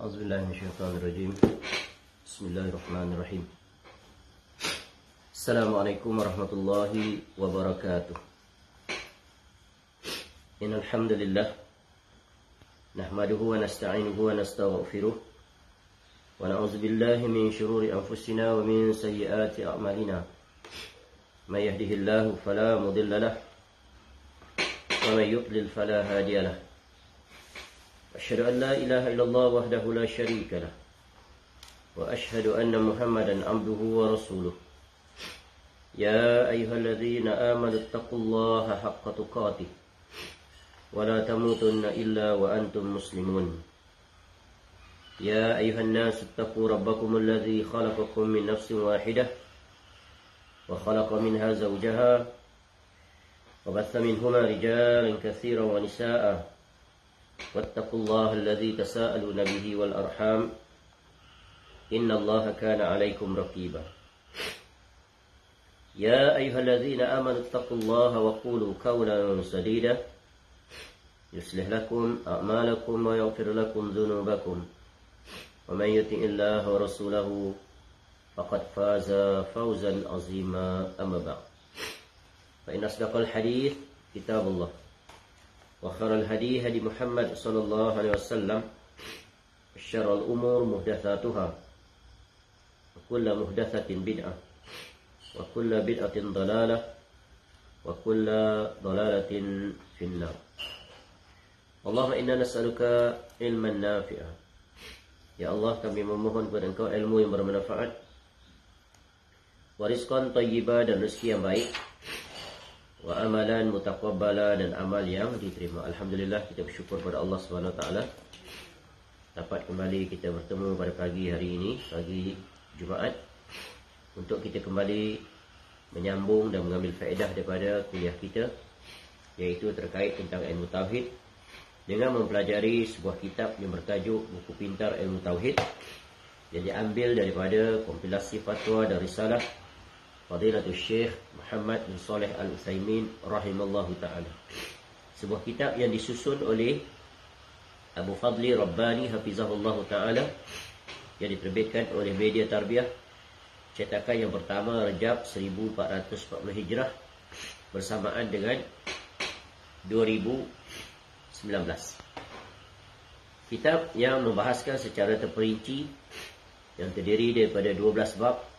أعوذ بالله من الشيطان الرجيم. بسم الله الرحمن الرحيم. السلام عليكم ورحمة الله وبركاته. إن الحمد لله نحمده ونستعينه ونستغفره ونعوذ بالله من شرور أنفسنا ومن سيئات أعمالنا. من يهده الله فلا مضل له ومن يضلل فلا هادي له. أشهد أن لا إله إلا الله وحده لا شريك له وأشهد أن محمدا عبده ورسوله. يا أيها الذين آمنوا اتقوا الله حق تقاته ولا تموتن إلا وأنتم مسلمون. يا أيها الناس اتقوا ربكم الذي خلقكم من نفس واحدة وخلق منها زوجها وبث منهما رجالا كثيرا ونساء واتقوا الله الذي تساءلون به والأرحام إن الله كان عليكم رقيبا. يا أيها الذين آمنوا اتقوا الله وقولوا قولا سديدا يصلح لكم أعمالكم ويغفر لكم ذنوبكم ومن يطع الله ورسوله فقد فاز فوزا عظيما. أما بعد فإن أصدق الحديث كتاب الله وخير الهدي هدي محمد صلى الله عليه وسلم وشر الأمور محدثاتها وكل محدثة بدعة وكل بدعة ضلالة وكل ضلالة في النار. Allahumma inna nas'aluka ilman nafi'ah. Ya Allah, kami memohon kepada Engkau ilmu yang bermanfaat, wa rizqan thayyibah, dan rezeki yang baik, wa amalan mutaqabbala, dan amal yang diterima. Alhamdulillah, kita bersyukur pada Allah Subhanahu wa taala dapat kembali kita bertemu pada pagi hari ini, pagi Jumaat, untuk kita kembali menyambung dan mengambil faedah daripada kuliah kita, yaitu terkait tentang ilmu tauhid, dengan mempelajari sebuah kitab yang bertajuk Buku Pintar Ilmu Tauhid, yang diambil daripada kompilasi fatwa dan risalah Fadilatul Syekh Muhammad bin Saleh Al-Utsaimin rahimallahu ta'ala. Sebuah kitab yang disusun oleh Abu Fadli Rabbani hafizahullahu ta'ala, yang diterbitkan oleh Media Tarbiyah, cetakan yang pertama Rejab 1440 Hijrah, bersamaan dengan 2019. Kitab yang membahaskan secara terperinci, yang terdiri daripada 12 bab.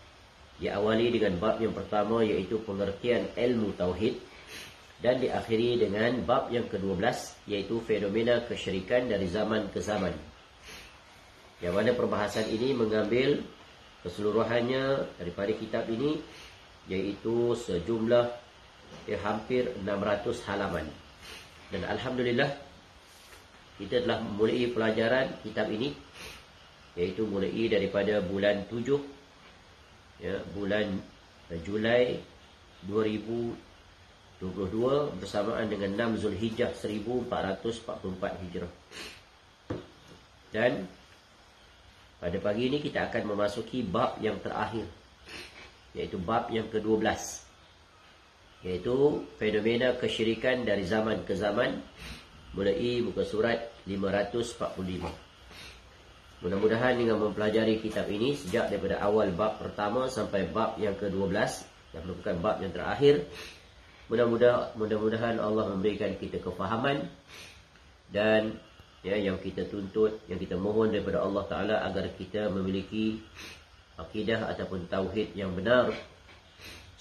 Diawali dengan bab yang pertama, iaitu pengertian ilmu tauhid, dan diakhiri dengan bab yang ke-12, iaitu fenomena kesyirikan dari zaman ke zaman. Yang mana perbahasan ini mengambil keseluruhannya daripada kitab ini, iaitu sejumlah hampir 600 halaman. Dan alhamdulillah, kita telah memulai pelajaran kitab ini, iaitu mulai daripada bulan 7, bulan Julai 2022, bersamaan dengan 6 Zulhijjah 1444 Hijrah. Dan pada pagi ini kita akan memasuki bab yang terakhir, iaitu bab yang ke-12, iaitu fenomena kesyirikan dari zaman ke zaman, mulai muka surat 545. Mudah-mudahan dengan mempelajari kitab ini sejak daripada awal bab pertama sampai bab yang ke-12, yang merupakan bab yang terakhir, mudah-mudahan Allah memberikan kita kefahaman, dan yang kita tuntut, yang kita mohon daripada Allah Ta'ala agar kita memiliki akidah ataupun tauhid yang benar,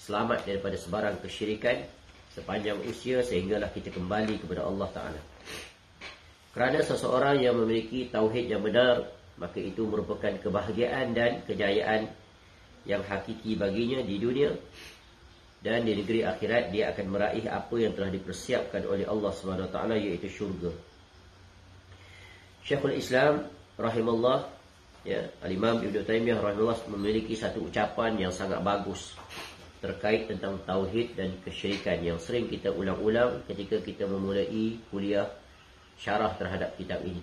selamat daripada sebarang kesyirikan sepanjang usia, sehinggalah kita kembali kepada Allah Ta'ala. Kerana seseorang yang memiliki tauhid yang benar, maka itu merupakan kebahagiaan dan kejayaan yang hakiki baginya di dunia, dan di negeri akhirat dia akan meraih apa yang telah dipersiapkan oleh Allah SWT, iaitu syurga. Syekhul Islam rahimahullah, Al-Imam Ibn Taymiyah rahimahullah, memiliki satu ucapan yang sangat bagus terkait tentang tauhid dan kesyirikan, yang sering kita ulang-ulang ketika kita memulai kuliah syarah terhadap kitab ini,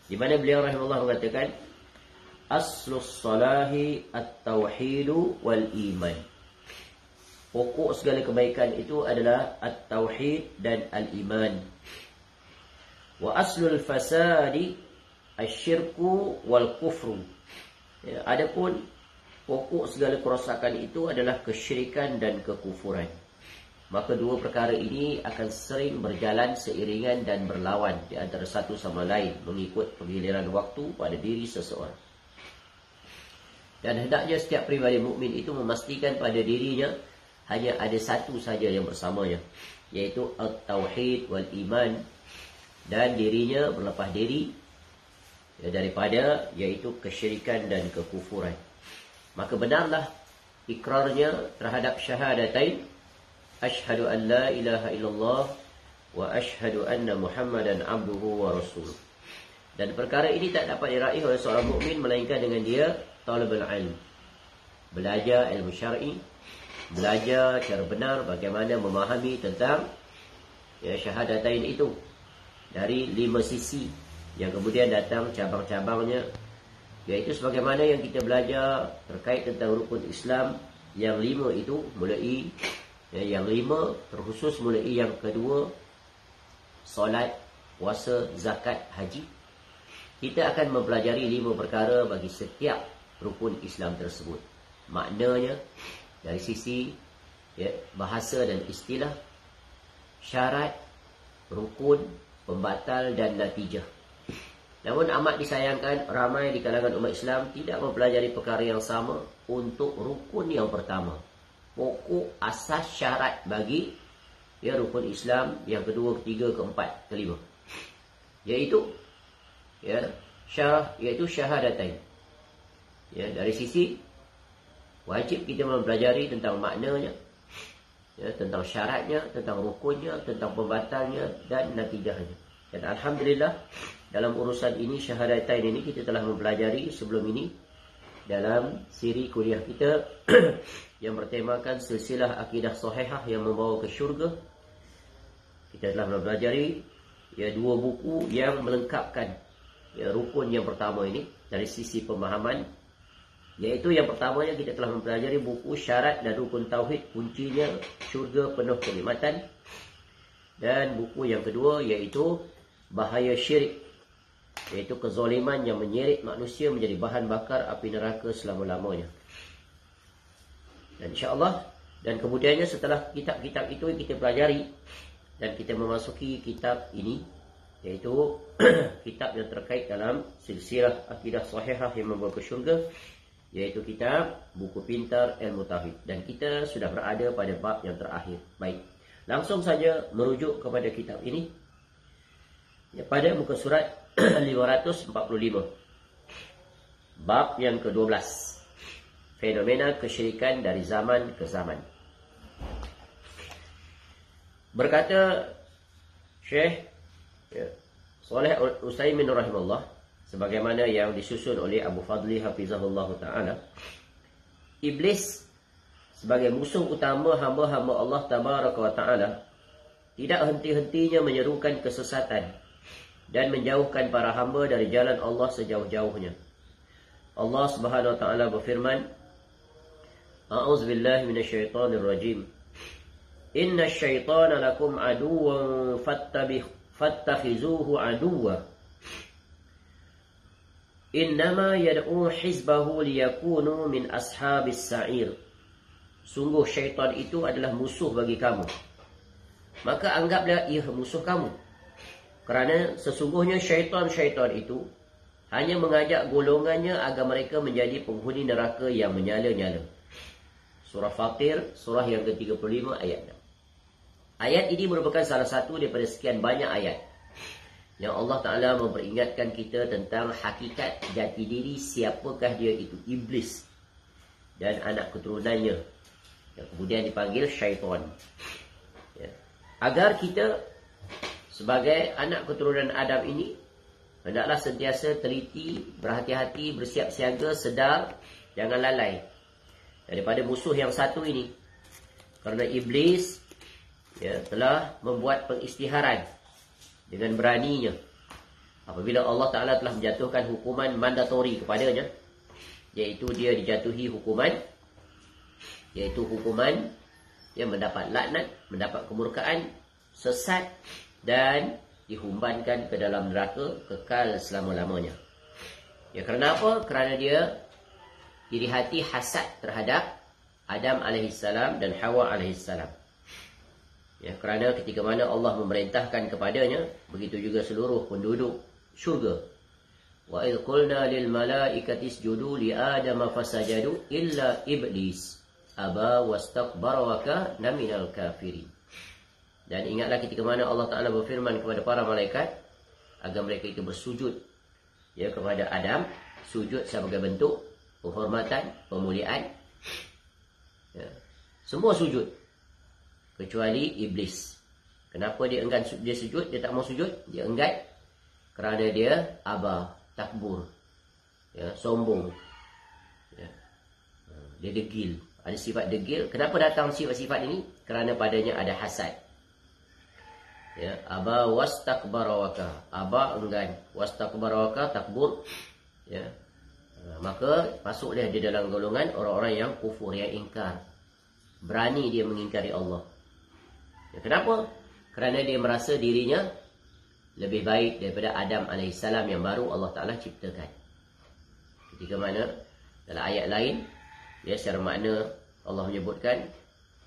di mana beliau rahimahullah mengatakan, aslus salahi at-tauhidu wal iman. Pokok segala kebaikan itu adalah at-tauhid dan al-iman. Wa aslul fasadi asyirku wal kufru. Ya, adapun pokok segala kerosakan itu adalah kesyirikan dan kekufuran. Maka dua perkara ini akan sering berjalan seiringan dan berlawan di antara satu sama lain mengikut penggiliran waktu pada diri seseorang. Dan hendaknya setiap pribadi mukmin itu memastikan pada dirinya hanya ada satu saja yang bersamanya, yaitu at-tauhid wal iman, dan dirinya berlepas diri daripada yaitu kesyirikan dan kekufuran. Maka benarlah ikrarnya terhadap syahadatain, asyhadu an la ilaha illallah wa asyhadu anna Muhammadan abduhu wa rasuluh. Dan perkara ini tak dapat diraih oleh seorang mukmin melainkan dengan dia talabul ilm, belajar ilmu syar'i, belajar cara benar bagaimana memahami tentang syahadatain itu dari 5 sisi, yang kemudian datang cabang-cabangnya, yaitu sebagaimana yang kita belajar terkait tentang rukun Islam yang 5 itu, mulai yang 5 terkhusus mulai yang kedua, solat, puasa, zakat, haji. Kita akan mempelajari 5 perkara bagi setiap rukun Islam tersebut. Maknanya dari sisi bahasa dan istilah, syarat, rukun, pembatal dan natijah. Namun amat disayangkan ramai di kalangan umat Islam tidak mempelajari perkara yang sama untuk rukun yang pertama, pokok asas syarat bagi rukun Islam yang kedua, ketiga, keempat, kelima, yaitu syahadatain. Dari sisi wajib kita mempelajari tentang maknanya, tentang syaratnya, tentang rukunnya, tentang pembatalnya dan natijahnya. Dan alhamdulillah dalam urusan ini, syahadatain ini kita telah mempelajari sebelum ini dalam siri kuliah kita yang bertemakan silsilah akidah sahihah yang membawa ke syurga. Kita telah mempelajari 2 buku yang melengkapkan rukun yang pertama ini dari sisi pemahaman, yaitu yang pertamanya kita telah mempelajari buku syarat dan rukun tauhid, kuncinya syurga penuh kenikmatan, dan buku yang kedua yaitu bahaya syirik, yaitu kezaliman yang menyeret manusia menjadi bahan bakar api neraka selama-lamanya. Dan insya-Allah, dan kemudiannya setelah kitab-kitab itu kita pelajari dan kita memasuki kitab ini, yaitu kitab yang terkait dalam silsilah akidah sahihah yang membawa ke syurga, yaitu kitab buku pintar ilmu tauhid. Dan kita sudah berada pada bab yang terakhir. Baik, langsung saja merujuk kepada kitab ini pada muka surat 545, bab yang ke-12, fenomena kesyirikan dari zaman ke zaman. Berkata Syekh Saleh Al-Utsaimin rahimahullah, sebagaimana yang disusun oleh Abu Fadli hafizahullah ta'ala, iblis sebagai musuh utama hamba-hamba Allah tabaraka wa ta'ala tidak henti-hentinya menyerukan kesesatan dan menjauhkan para hamba dari jalan Allah sejauh-jauhnya. Allah Subhanahu wa taala berfirman, A'udzubillahi minasyaitonir rajim. Innasyaitana lakum aduwwan fattakhizuhu aduwwa. Innama yad'u hizbahu liyakunu min ashabis sa'ir. Sungguh syaitan itu adalah musuh bagi kamu, maka anggaplah ia musuh kamu. Kerana sesungguhnya syaitan-syaitan itu hanya mengajak golongannya agar mereka menjadi penghuni neraka yang menyala-nyala. Surah Fatir, surah yang ke-35 ayat 6. Ayat ini merupakan salah satu daripada sekian banyak ayat yang Allah Ta'ala memperingatkan kita tentang hakikat jati diri siapakah dia itu, iblis dan anak keturunannya, yang kemudian dipanggil syaitan. Agar kita sebagai anak keturunan Adam ini hendaklah sentiasa teliti, berhati-hati, bersiap siaga, sedar, jangan lalai daripada musuh yang satu ini. Kerana iblis telah membuat pengisytiharan dengan beraninya apabila Allah Ta'ala telah menjatuhkan hukuman mandatori kepadanya, iaitu dia dijatuhi hukuman, iaitu hukuman yang mendapat laknat, mendapat kemurkaan, sesat dan dihumbankan ke dalam neraka kekal selama-lamanya. Ya, kerana apa? Kerana dia iri hati hasad terhadap Adam alaihissalam dan Hawa alaihissalam. Ya, kerana ketika mana Allah memerintahkan kepadanya, begitu juga seluruh penduduk syurga. Wa idh qulna lil malaikati isjudu li Adama fasajadu illa iblis aba wastakbara wa kana minal kafirin. Dan ingatlah ketika mana Allah Ta'ala berfirman kepada para malaikat agar mereka itu bersujud ya kepada Adam, sujud sebagai bentuk penghormatan, pemuliaan. Ya. Semua sujud kecuali iblis. Kenapa dia enggan dia sujud? Dia tak mau sujud, dia enggan kerana dia aba, takbur. Ya, sombong. Ya. Dia degil, ada sifat degil. Kenapa datang sifat-sifat ini? Kerana padanya ada hasad. Ya, aba wastakbara waka, aba enggan, wastakbara waka, takbur. Ya. Maka masuk dia di dalam golongan orang-orang yang kufur, yang ingkar. Berani dia mengingkari Allah. Ya, kenapa? Kerana dia merasa dirinya lebih baik daripada Adam AS yang baru Allah Ta'ala ciptakan. Ketika mana dalam ayat lain, ya, secara makna Allah menyebutkan,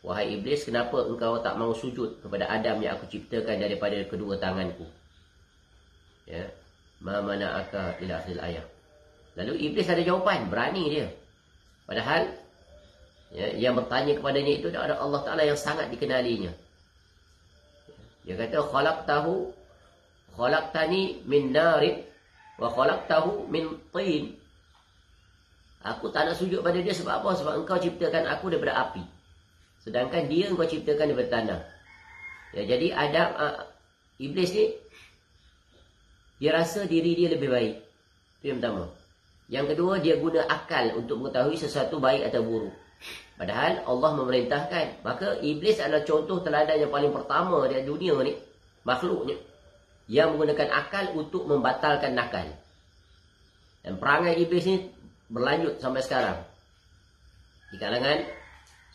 wahai iblis, kenapa engkau tak mau sujud kepada Adam yang aku ciptakan daripada kedua tanganku? Ya, ma mana'aka ila akhir ayat. Lalu iblis ada jawapan, berani dia. Padahal ya, yang bertanya kepadanya itu ada Allah Ta'ala yang sangat dikenalinya. Dia kata, khalaqtani min narin wa khalaqtahu min tin. Aku tak nak sujud pada dia sebab apa? Sebab engkau ciptakan aku daripada api, sedangkan dia engkau ciptakan daripada tanah. Ya, jadi iblis ni dia rasa diri dia lebih baik. Itu yang pertama. Yang kedua, dia guna akal untuk mengetahui sesuatu baik atau buruk. Padahal Allah memerintahkan. Maka iblis adalah contoh teladan yang paling pertama di dunia ni, makhluknya, yang menggunakan akal untuk membatalkan nakal. Dan perangai iblis ni berlanjut sampai sekarang di kalangan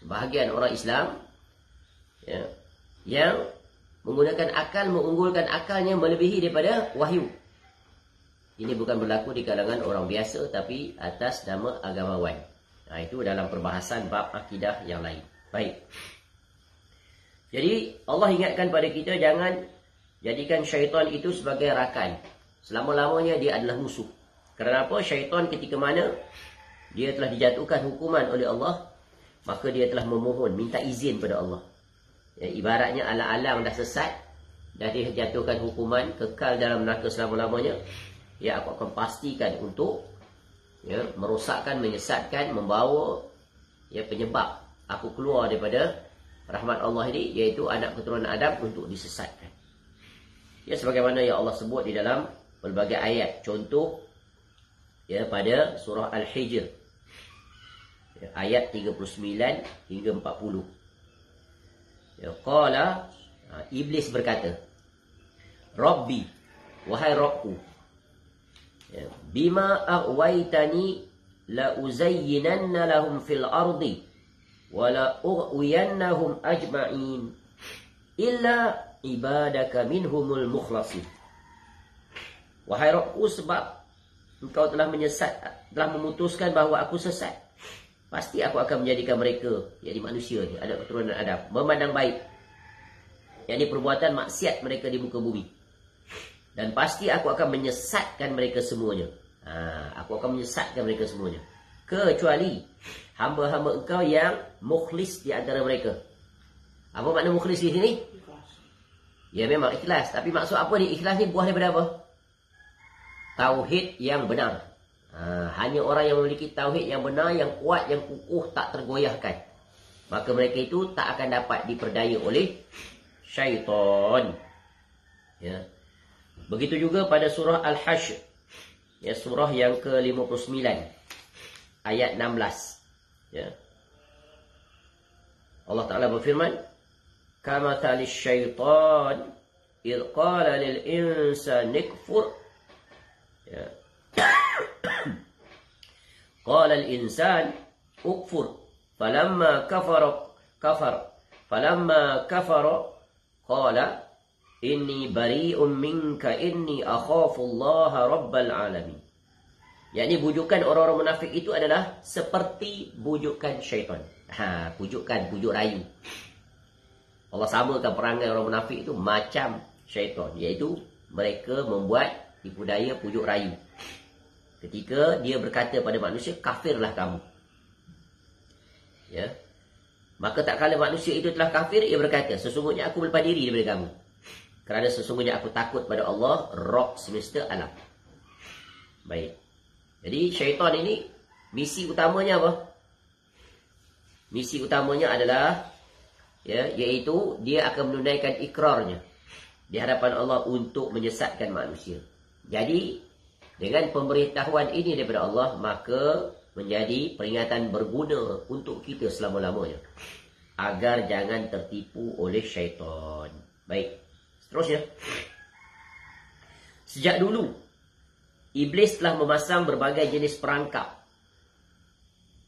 sebahagian orang Islam, ya, yang menggunakan akal, mengunggulkan akalnya melebihi daripada wahyu. Ini bukan berlaku di kalangan orang biasa, tapi atas nama agamawan. Nah, itu dalam perbahasan bab akidah yang lain. Baik. Jadi Allah ingatkan pada kita, jangan jadikan syaitan itu sebagai rakan. Selama-lamanya dia adalah musuh. Kerana apa? Syaitan ketika mana dia telah dijatuhkan hukuman oleh Allah, maka dia telah memohon, minta izin pada Allah. Ya, ibaratnya alang-alang dah sesat, dah dijatuhkan hukuman, kekal dalam neraka selama-lamanya. Ya, aku akan pastikan untuk ya, merosakkan, menyesatkan, membawa ya, penyebab aku keluar daripada rahmat Allah ini, iaitu anak keturunan Adam, untuk disesatkan. Ya, sebagaimana yang Allah sebut di dalam pelbagai ayat. Contoh ya, pada surah Al-Hijr, ya, ayat 39 hingga 40. Ya, qala, iblis berkata, Rabbi, wahai Rabbku, ya, bima aghwaytani la uzayyinanna lahum fil ardi wa la ughwiyannahum ajma'in illa ibadaka minhumul mukhlasin. Wahai Rabbku, sebab engkau telah telah memutuskan bahawa aku sesat, pasti aku akan menjadikan mereka, yakni manusia ni, anak keturunan Adam, memandang baik, yakni perbuatan maksiat mereka di muka bumi. Dan pasti aku akan menyesatkan mereka semuanya. Aku akan menyesatkan mereka semuanya, kecuali hamba-hamba engkau yang mukhlis di antara mereka. Apa makna mukhlis di sini? Ikhlas. Ya, memang ikhlas. Tapi maksud apa ni? Ikhlas ni buah daripada apa? Tauhid yang benar. Hanya orang yang memiliki tauhid yang benar, yang kuat, yang kukuh, tak tergoyahkan, maka mereka itu tak akan dapat diperdaya oleh syaitan. Ya. Begitu juga pada surah Al-Hashr, ya, surah yang ke-59 ayat 16. Ya. Allah Ta'ala berfirman, kamathalish syaitan idh qala lil insani kfur. Ya. Qala al-insan ukfur falamma kafara qala inni bari'un minka inni akhafu Allah rabbal alamin. Yakni bujukan orang-orang munafik itu adalah seperti bujukan syaitan. Bujuk rayu. Allah samakan perangai orang munafik itu macam syaitan, iaitu mereka membuat tipu daya, pujuk rayu. Ketika dia berkata pada manusia, kafirlah kamu. Ya. Maka tak kala manusia itu telah kafir, ia berkata, sesungguhnya aku berlepas diri daripada kamu. Kerana sesungguhnya aku takut pada Allah, Rabb semesta alam. Baik. Jadi syaitan ini, misi utamanya apa? Misi utamanya adalah, ya, iaitu dia akan menunaikan ikrarnya di hadapan Allah untuk menyesatkan manusia. Jadi, dengan pemberitahuan ini daripada Allah, maka menjadi peringatan berguna untuk kita selama-lamanya. Agar jangan tertipu oleh syaitan. Baik. Seterusnya. Sejak dulu, Iblis telah memasang berbagai jenis perangkap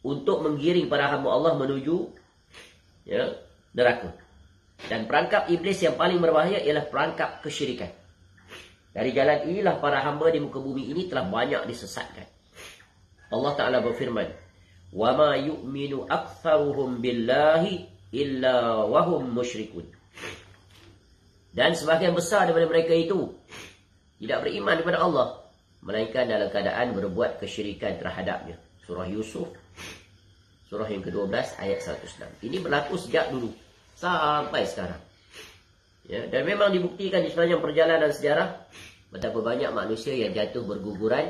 untuk menggiring para hamba Allah menuju, ya, neraka. Dan perangkap Iblis yang paling berbahaya ialah perangkap kesyirikan. Dari jalan inilah para hamba di muka bumi ini telah banyak disesatkan. Allah Ta'ala berfirman, وَمَا يُؤْمِنُ أَكْثَرُهُمْ بِاللَّهِ إِلَّا وَهُمْ مُشْرِكُونَ. Dan sebahagian besar daripada mereka itu tidak beriman kepada Allah, melainkan dalam keadaan berbuat kesyirikan terhadapnya. Surah Yusuf, surah yang ke-12 ayat 106. Ini berlaku sejak dulu sampai sekarang. Ya, dan memang dibuktikan di sepanjang perjalanan sejarah betapa banyak manusia yang jatuh berguguran.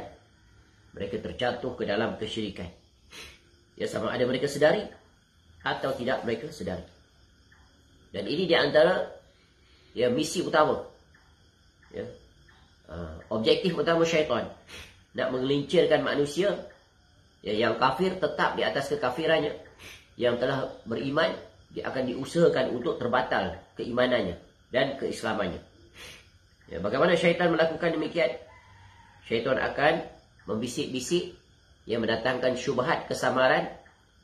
Mereka terjatuh ke dalam kesyirikan. Ya, sama ada mereka sedari atau tidak mereka sedari. Dan ini di antara, ya, misi utama, ya, objektif utama syaitan, nak menggelincirkan manusia, ya, yang kafir tetap di atas kekafirannya. Yang telah beriman, dia akan diusahakan untuk terbatal keimanannya dan keislamannya. Ya, bagaimana syaitan melakukan demikian? Syaitan akan membisik-bisik, yang mendatangkan syubhat kesamaran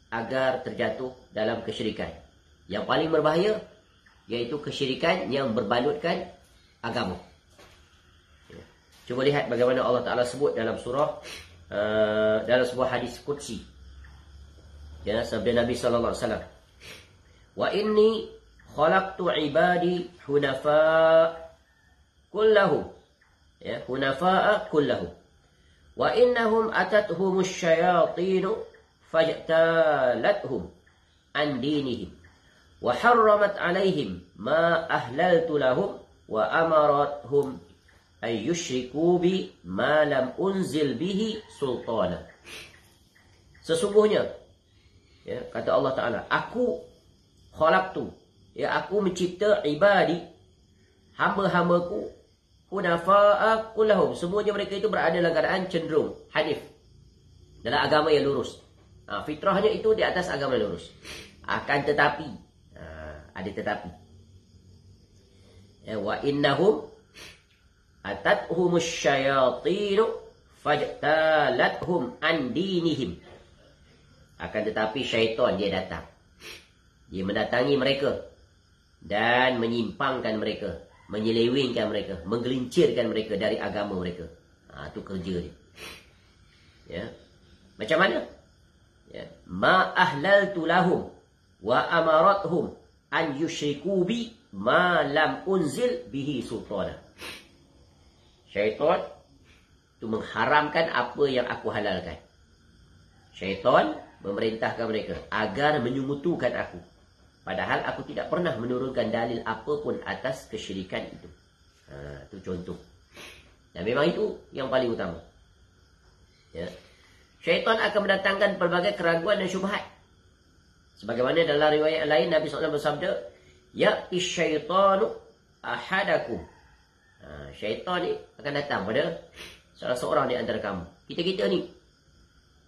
agar terjatuh dalam kesyirikan. Yang paling berbahaya iaitu kesyirikan yang berbalutkan agama. Ya. Cuba lihat bagaimana Allah Ta'ala sebut dalam surah, dalam sebuah hadis qudsi. Ya, sabda Nabi SAW, wa inni khalaqtu ibadi hunafa kullahu, ya, hunafa kullahu. Wa innahum atathumus syayatinu fajtalathum an dinihim wa harramat alaihim ma ahlaltu lahum wa amarathum ay yushriku bi ma lam unzil bihi sultana. Sesungguhnya, ya, kata Allah Ta'ala, aku khalaqtu, ya, aku mencipta ibadi, hamba-hambaku, hunafa'a kullahum, semuanya mereka itu berada dalam keadaan cenderung hanif, dalam agama yang lurus. Fitrahnya itu di atas agama yang lurus. Akan tetapi, ada tetapi, ya, wa innahum atathumus syayatinu fajtalathum an dinihim. Akan tetapi syaitan dia datang, dia mendatangi mereka dan menyimpangkan mereka, menyelewengkan mereka, menggelincirkan mereka dari agama mereka. Itu kerja dia. Ya. Macam mana? Ya. Ma ahlaltu lahum wa amarathum an yushriku bi ma lam unzil bihi sultana. Syaitan itu mengharamkan apa yang aku halalkan. Syaitan memerintahkan mereka agar menyungutukan aku, padahal aku tidak pernah menurunkan dalil apapun atas kesyirikan itu. Itu contoh. Dan memang itu yang paling utama. Ya. Syaitan akan mendatangkan pelbagai keraguan dan syubhat. Sebagaimana dalam riwayat lain Nabi SAW bersabda, ya'ti syaitanu ahadakum. Syaitan ni akan datang pada salah seorang di antara kamu, kita-kita ni.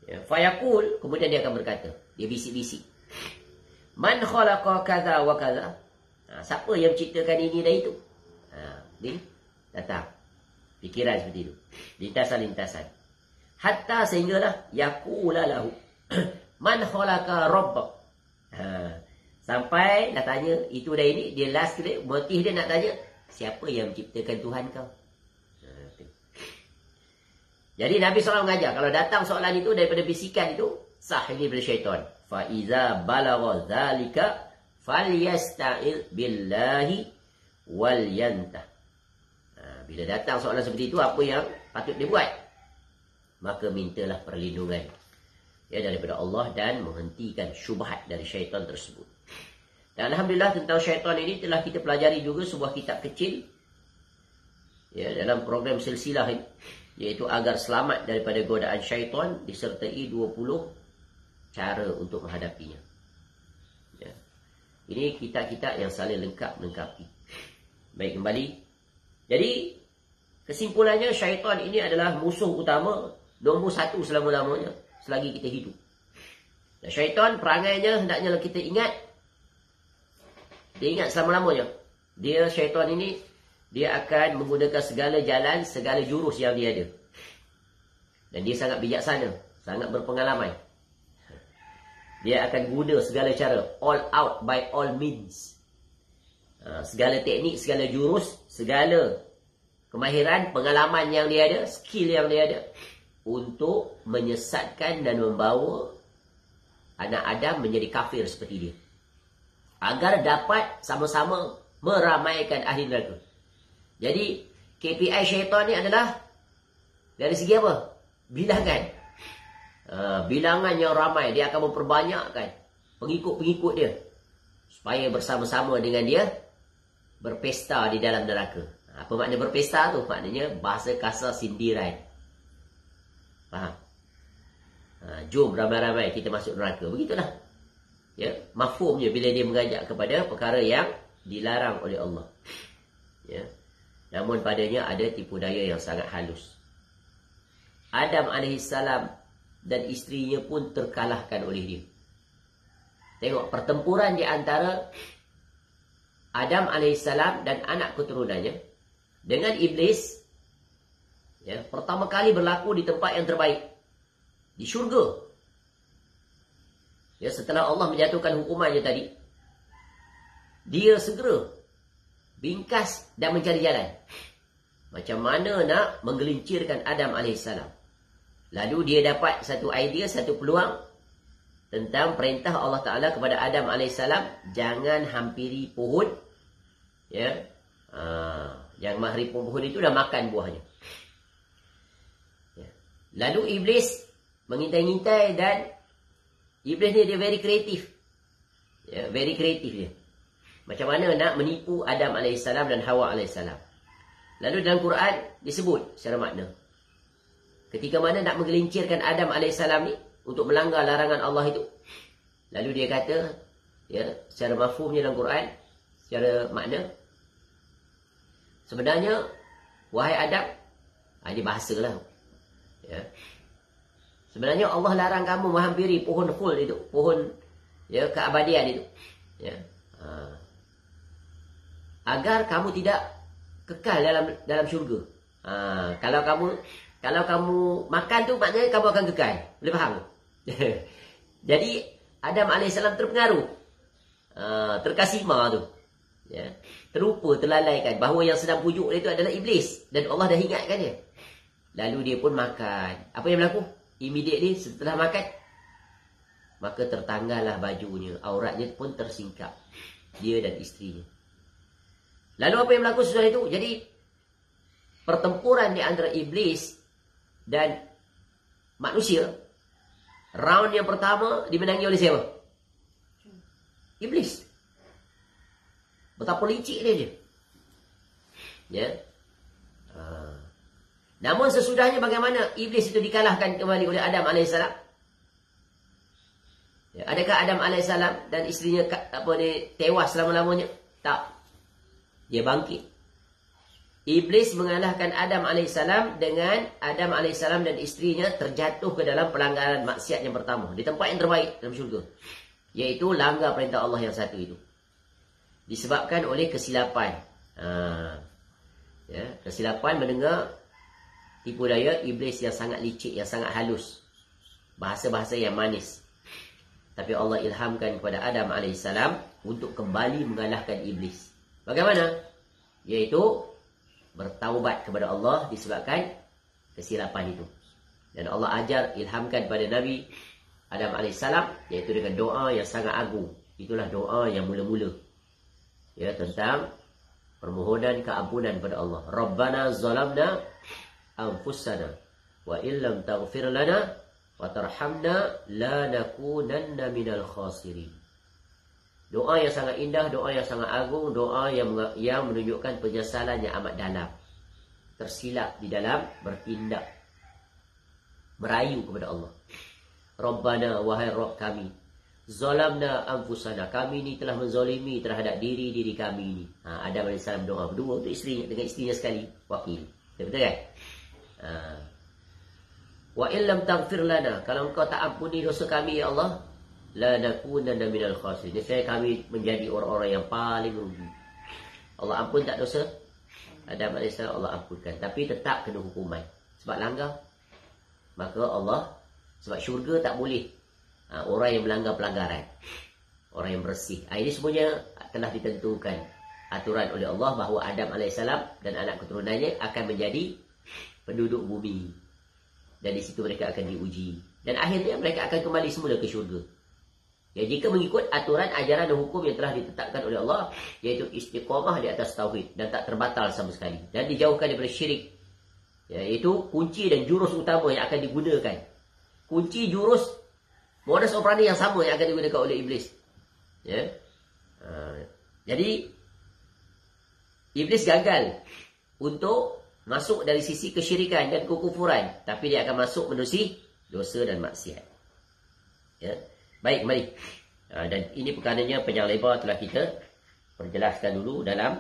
Ya, fayaqul, kemudian dia akan berkata, dia bisik-bisik, man khalaqa kaza wa kaza. Siapa yang menciptakan ini dan itu? Dia datang fikiran seperti itu, lintasan-lintasan, hatta sehinggalah yaqula lahu man khalaqa rabbak. Sampai dah tanya itu dan ini, dia last kali motif dia nak tanya, siapa yang menciptakan Tuhan kau? Jadi Nabi SAW mengajar, kalau datang soalan itu daripada bisikan itu, sah ini daripada syaitan. Fa'iza balagha zalika falyasta'il billahi wal yantah. Bila datang soalan seperti itu, apa yang patut dia buat? Maka mintalah perlindungan daripada Allah dan menghentikan syubhat dari syaitan tersebut. Dan Alhamdulillah tentang syaitan ini telah kita pelajari juga sebuah kitab kecil dalam program silsilah ini, iaitu agar selamat daripada godaan syaitan disertai 20 cara untuk menghadapinya. Ini kitab-kitab yang saling lengkap-lengkapi. Baik, kembali. Jadi kesimpulannya, syaitan ini adalah musuh utama nombor 1 selama-lamanya selagi kita hidup. Dan syaitan perangainya hendaknya kita ingat. Dia ingat selama-lamanya. Syaitan ini dia akan menggunakan segala jalan, segala jurus yang dia ada. Dan dia sangat bijaksana, sangat berpengalaman. Dia akan guna segala cara, all out by all means. Segala teknik, segala jurus, segala kemahiran, pengalaman yang dia ada, skill yang dia ada, untuk menyesatkan dan membawa anak Adam menjadi kafir seperti dia, agar dapat sama-sama meramaikan ahli neraka. Jadi KPI syaitan ni adalah dari segi apa? Bilangan. Bilangan yang ramai. Dia akan memperbanyakkan pengikut-pengikut dia, supaya bersama-sama dengan dia berpesta di dalam neraka. Apa makna berpesta tu? Maknanya bahasa kasar sindiran. Faham? Jom ramai-ramai kita masuk neraka. Begitulah. Mafhumnya bila dia mengajak kepada perkara yang dilarang oleh Allah. Namun padanya ada tipu daya yang sangat halus. Adam AS dan isterinya pun terkalahkan oleh dia. Tengok pertempuran di antara Adam AS dan anak keturunannya dengan iblis, pertama kali berlaku di tempat yang terbaik, di syurga. Setelah Allah menjatuhkan hukumannya tadi, dia segera bingkas dan mencari jalan macam mana nak menggelincirkan Adam AS. Lalu dia dapat satu idea, satu peluang tentang perintah Allah Ta'ala kepada Adam AS, jangan hampiri pohon. Yang mahri pohon itu dah makan buahnya. Lalu iblis mengintai-ngintai, dan iblis ni dia very kreatif. Very kreatif dia. Macam mana nak menipu Adam AS dan Hawa AS. Lalu dalam Quran disebut secara makna, ketika mana nak menggelincirkan Adam AS ni untuk melanggar larangan Allah itu, lalu dia kata, secara mafhumnya dalam Quran, secara makna, sebenarnya, wahai Adam, ini bahasalah. Sebenarnya Allah larang kamu menghampiri pohon khuld itu, pohon keabadian itu. Agar kamu tidak kekal dalam syurga. Kalau kamu makan tu, maknanya kamu akan kekal. Boleh faham? Jadi Adam AS terpengaruh, terkasima tu, terlupa, terlalaikan bahawa yang sedang pujuk dia itu adalah iblis, dan Allah dah ingatkan dia. Lalu dia pun makan. Apa yang berlaku? Immediately setelah makan, maka tertanggallah bajunya, auratnya pun tersingkap, dia dan isterinya. Lalu apa yang berlaku sesudah itu? Jadi pertempuran di antara iblis dan manusia, round yang pertama dimenangi oleh siapa? Iblis. Betapa licik dia. Namun sesudahnya bagaimana iblis itu dikalahkan kembali oleh Adam AS? Adakah Adam AS dan isterinya tewas selama-lamanya? Tak. Dia bangkit. Iblis mengalahkan Adam AS dengan Adam AS dan isterinya terjatuh ke dalam pelanggaran maksiat yang pertama, di tempat yang terbaik dalam syurga, iaitu langgar perintah Allah yang satu itu, disebabkan oleh kesilapan. Kesilapan mendengar tipu daya iblis yang sangat licik, yang sangat halus, bahasa-bahasa yang manis. Tapi Allah ilhamkan kepada Adam AS untuk kembali mengalahkan iblis. Bagaimana? Iaitu bertaubat kepada Allah disebabkan kesilapan itu. Dan Allah ajar, ilhamkan pada Nabi Adam AS, iaitu dengan doa yang sangat agung. Itulah doa yang mula-mula, ya, tentang permohonan keampunan pada Allah. Rabbana zalamna anfusana wa illam taghfir lana wa tarhamna la nakunanna minal khasirin. Doa yang sangat indah, doa yang sangat agung, doa yang menunjukkan penyesalan yang amat dalam. Tersilap di dalam bertindak, merayu kepada Allah. Rabbana, wahai Rabb kami, zalamna anfusana, kami ni telah menzalimi terhadap diri kami ni. Adam AS doa berdua untuk isterinya, dengan isterinya sekali, wakil. Betul kan? Wa illam taghfir lana, kalau engkau tak ampuni dosa kami ya Allah, la nakunanna minal khasirin, nescaya kami menjadi orang-orang yang paling rugi. Allah ampun tak dosa Adam AS, Allah ampunkan, tapi tetap kena hukuman sebab langgar. Maka Allah, sebab syurga tak boleh orang yang melanggar pelanggaran, orang yang bersih. Ini semuanya telah ditentukan aturan oleh Allah bahawa Adam AS dan anak keturunannya akan menjadi penduduk bumi, dan di situ mereka akan diuji, dan akhirnya mereka akan kembali semula ke syurga. Ya, jika mengikut aturan, ajaran dan hukum yang telah ditetapkan oleh Allah, iaitu istiqamah di atas tauhid dan tak terbatal sama sekali, dan dijauhkan daripada syirik. Ya, itu kunci dan jurus utama yang akan digunakan. Kunci, jurus, modus operandi yang sama yang akan digunakan oleh iblis. Ya. Jadi iblis gagal untuk masuk dari sisi kesyirikan dan kekufuran, tapi dia akan masuk menerusi dosa dan maksiat. Ya. Baik, kembali. Dan ini perkaranya panjang lebar telah kita perjelaskan dulu dalam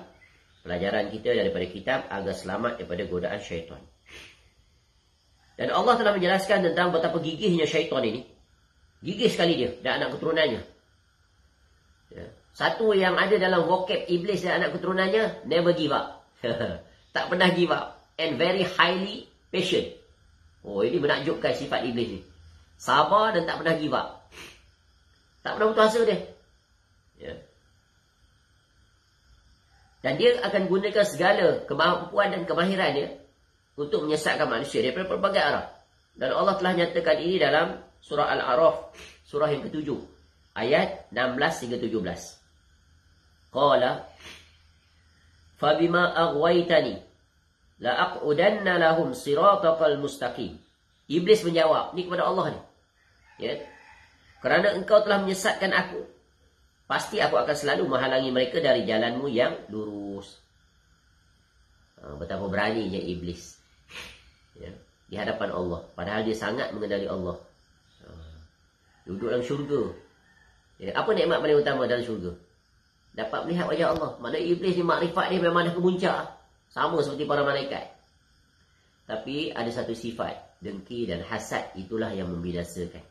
pelajaran kita daripada kitab agar selamat daripada godaan syaitan. Dan Allah telah menjelaskan tentang betapa gigihnya syaitan ini. Gigih sekali dia dan anak keturunannya. Ya. Satu yang ada dalam vocab iblis dan anak keturunannya, never give up. Tak pernah give up. And very highly patient. Oh, ini menakjubkan sifat iblis ni. Sabar dan tak pernah give up. Tak pernah putus asa dia. Ya. Dan dia akan gunakan segala kemampuan dan kemahiran dia untuk menyesatkan manusia daripada pelbagai arah. Dan Allah telah nyatakan ini dalam surah Al-A'raf, surah yang ke-7, ayat 16 hingga 17. Qala fabima aghwaytani la aq'udanna lahum siratal mustaqim. Iblis menjawab ni kepada Allah ni. Ya. Kerana engkau telah menyesatkan aku, pasti aku akan selalu menghalangi mereka dari jalanmu yang lurus. Betapa beraninya iblis. Ya, di hadapan Allah, padahal dia sangat mengenali Allah. Duduk dalam syurga. Ya, apa nikmat paling utama dalam syurga? Dapat melihat wajah Allah. Maknanya iblis ni makrifat dia memang dah kemuncak, sama seperti para malaikat. Tapi ada satu sifat, dengki dan hasad, itulah yang membinasakan.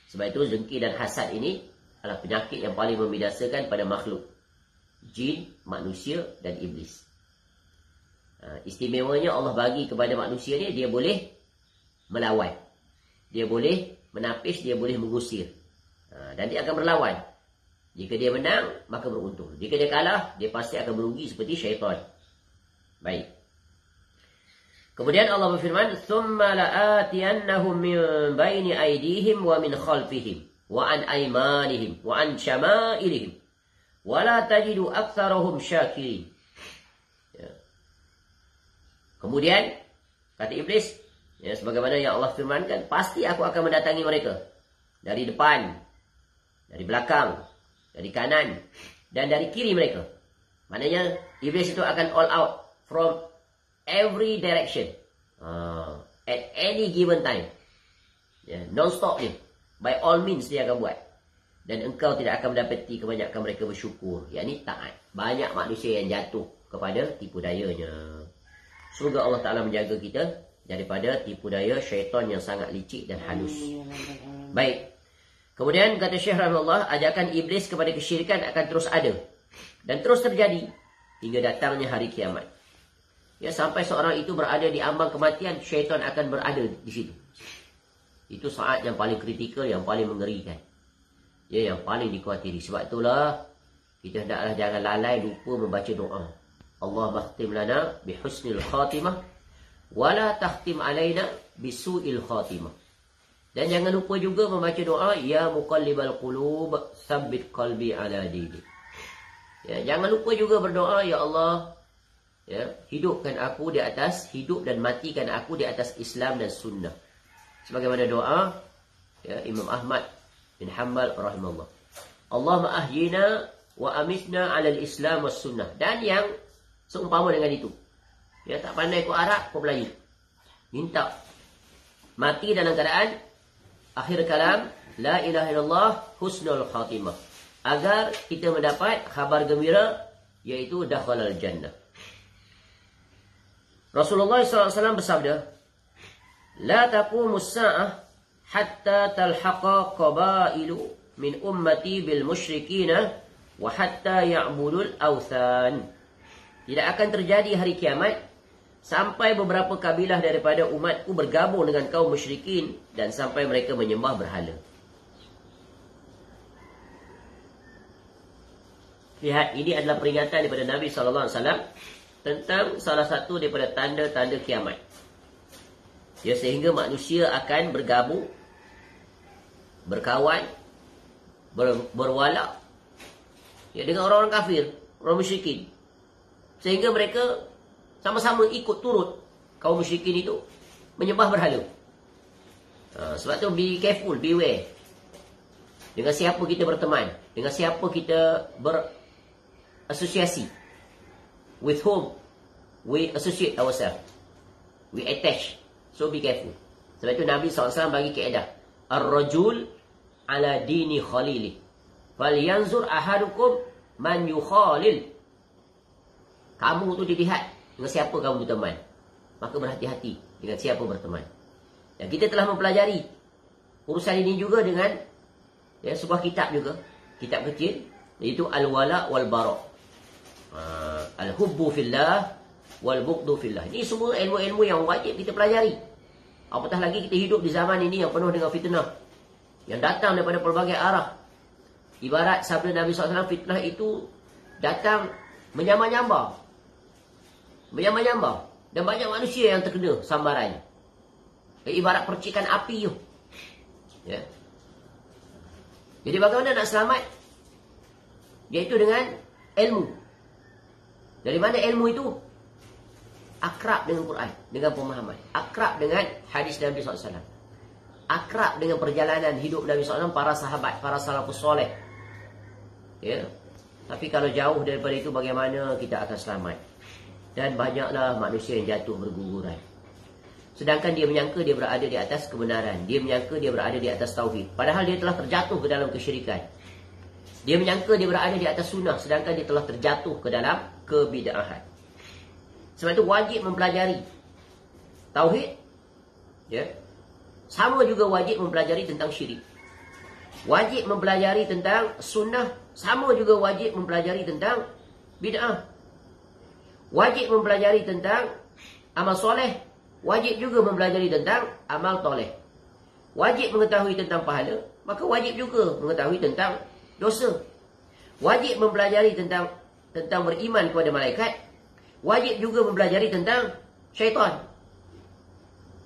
Sebab itu dengki dan hasad ini adalah penyakit yang paling membinasakan pada makhluk, jin, manusia dan iblis. Istimewanya Allah bagi kepada manusia ni, dia boleh melawan, dia boleh menapis, dia boleh mengusir, dan dia akan berlawan. Jika dia menang, maka beruntung. Jika dia kalah, dia pasti akan merugi seperti syaitan. Baik. Kemudian Allah berfirman, "Tsumma la'atiyannahum min baini aydihim wa min khalfihim wa an aymanihim wa an syama'ilihim wa la tajidu aktsarahum syakirin." Ya. Kemudian kata iblis, ya, sebagaimana yang Allah firmankan, pasti aku akan mendatangi mereka dari depan, dari belakang, dari kanan, dan dari kiri mereka. Maknanya iblis itu akan all out from every direction, at any given time. Ya, non-stop dia. By all means dia akan buat. Dan engkau tidak akan mendapati kebanyakan mereka bersyukur, yakni taat. Banyak manusia yang jatuh kepada tipu dayanya. Semoga Allah Ta'ala menjaga kita daripada tipu daya syaitan yang sangat licik dan halus. Baik. Kemudian kata Syekh rahimahullah, ajakan iblis kepada kesyirikan akan terus ada dan terus terjadi hingga datangnya hari kiamat. Ya, sampai seorang itu berada di ambang kematian, syaitan akan berada di situ. Itu saat yang paling kritikal, yang paling mengerikan. Ya, yang paling dikhawatiri. Sebab itulah kita hendaklah jangan lalai lupa membaca doa. Allah bakhtim lana bihusnil khatimah wala takhtim alaina bisu'il khatimah. Dan jangan lupa juga membaca doa, ya muqallibal qulub, tsabbit qalbi ala dinik. Ya, jangan lupa juga berdoa, ya Allah, ya, hidupkan aku di atas, hidup dan matikan aku di atas Islam dan sunnah. Sebagaimana doa ya, Imam Ahmad bin Hanbal rahimahullah. Allahumma ahyina wa amitna 'alal Islam was sunnah. Dan yang seumpama dengan itu. Ya, tak pandai kau Arab, kau Melayu. Minta mati dalam keadaan akhir kalam la ilaha illallah husnul khatimah. Agar kita mendapat khabar gembira, yaitu dakhalal jannah. Rasulullah SAW bersabda, la taqumus sa'ah hatta talhaqa qabailu min ummati bil musyrikina wa hatta ya'budul awthan. Tidak akan terjadi hari kiamat sampai beberapa kabilah daripada umatku bergabung dengan kaum musyrikin dan sampai mereka menyembah berhala. Lihat, ini adalah peringatan daripada Nabi SAW tentang salah satu daripada tanda-tanda kiamat. Ya, sehingga manusia akan bergabung, berkawan, berwala ya, dengan orang-orang kafir, orang musyrikin. Sehingga mereka sama-sama ikut turut kaum musyrikin itu menyembah berhala. Sebab tu be careful, beware. Dengan siapa kita berteman, dengan siapa kita berasosiasi. With whom we associate ourselves, we attach. So be careful. Sebab itu Nabi SAW bagi kaedah, ar-rajul ala dini khalili, falyanzur ahadukum man yukhalil. Kamu tu dilihat dengan siapa kamu berteman, maka berhati-hati dengan siapa berteman. Dan kita telah mempelajari urusan ini juga dengan ya, sebuah kitab juga, kitab kecil, iaitu Al-Wala wal Bara, Al-Hubbu fillah wal Bughdu fillah. Ini semua ilmu-ilmu yang wajib kita pelajari. Apatah lagi kita hidup di zaman ini yang penuh dengan fitnah yang datang daripada pelbagai arah. Ibarat sabda Nabi SAW, fitnah itu datang menyambar-nyambar, dan banyak manusia yang terkena sambaran. Ibarat percikan api tu. Ya. Jadi bagaimana nak selamat? Iaitu dengan ilmu. Dari mana ilmu itu? Akrab dengan Quran, dengan pemahaman. Akrab dengan hadis Nabi SAW. Akrab dengan perjalanan hidup Nabi SAW, para sahabat, para salafus soleh. Ya. Tapi kalau jauh daripada itu, bagaimana kita akan selamat? Dan banyaklah manusia yang jatuh berguguran. Sedangkan dia menyangka dia berada di atas kebenaran. Dia menyangka dia berada di atas tauhid. Padahal dia telah terjatuh ke dalam kesyirikan. Dia menyangka dia berada di atas sunnah, sedangkan dia telah terjatuh ke dalam kebid'ahan. Sebab itu wajib mempelajari tauhid. Ya. Sama juga wajib mempelajari tentang syirik. Wajib mempelajari tentang sunnah. Sama juga wajib mempelajari tentang bid'ah. Wajib mempelajari tentang amal soleh. Wajib juga mempelajari tentang amal toleh. Wajib mengetahui tentang pahala, maka wajib juga mengetahui tentang dosa. Wajib mempelajari tentang beriman kepada malaikat. Wajib juga mempelajari tentang syaitan.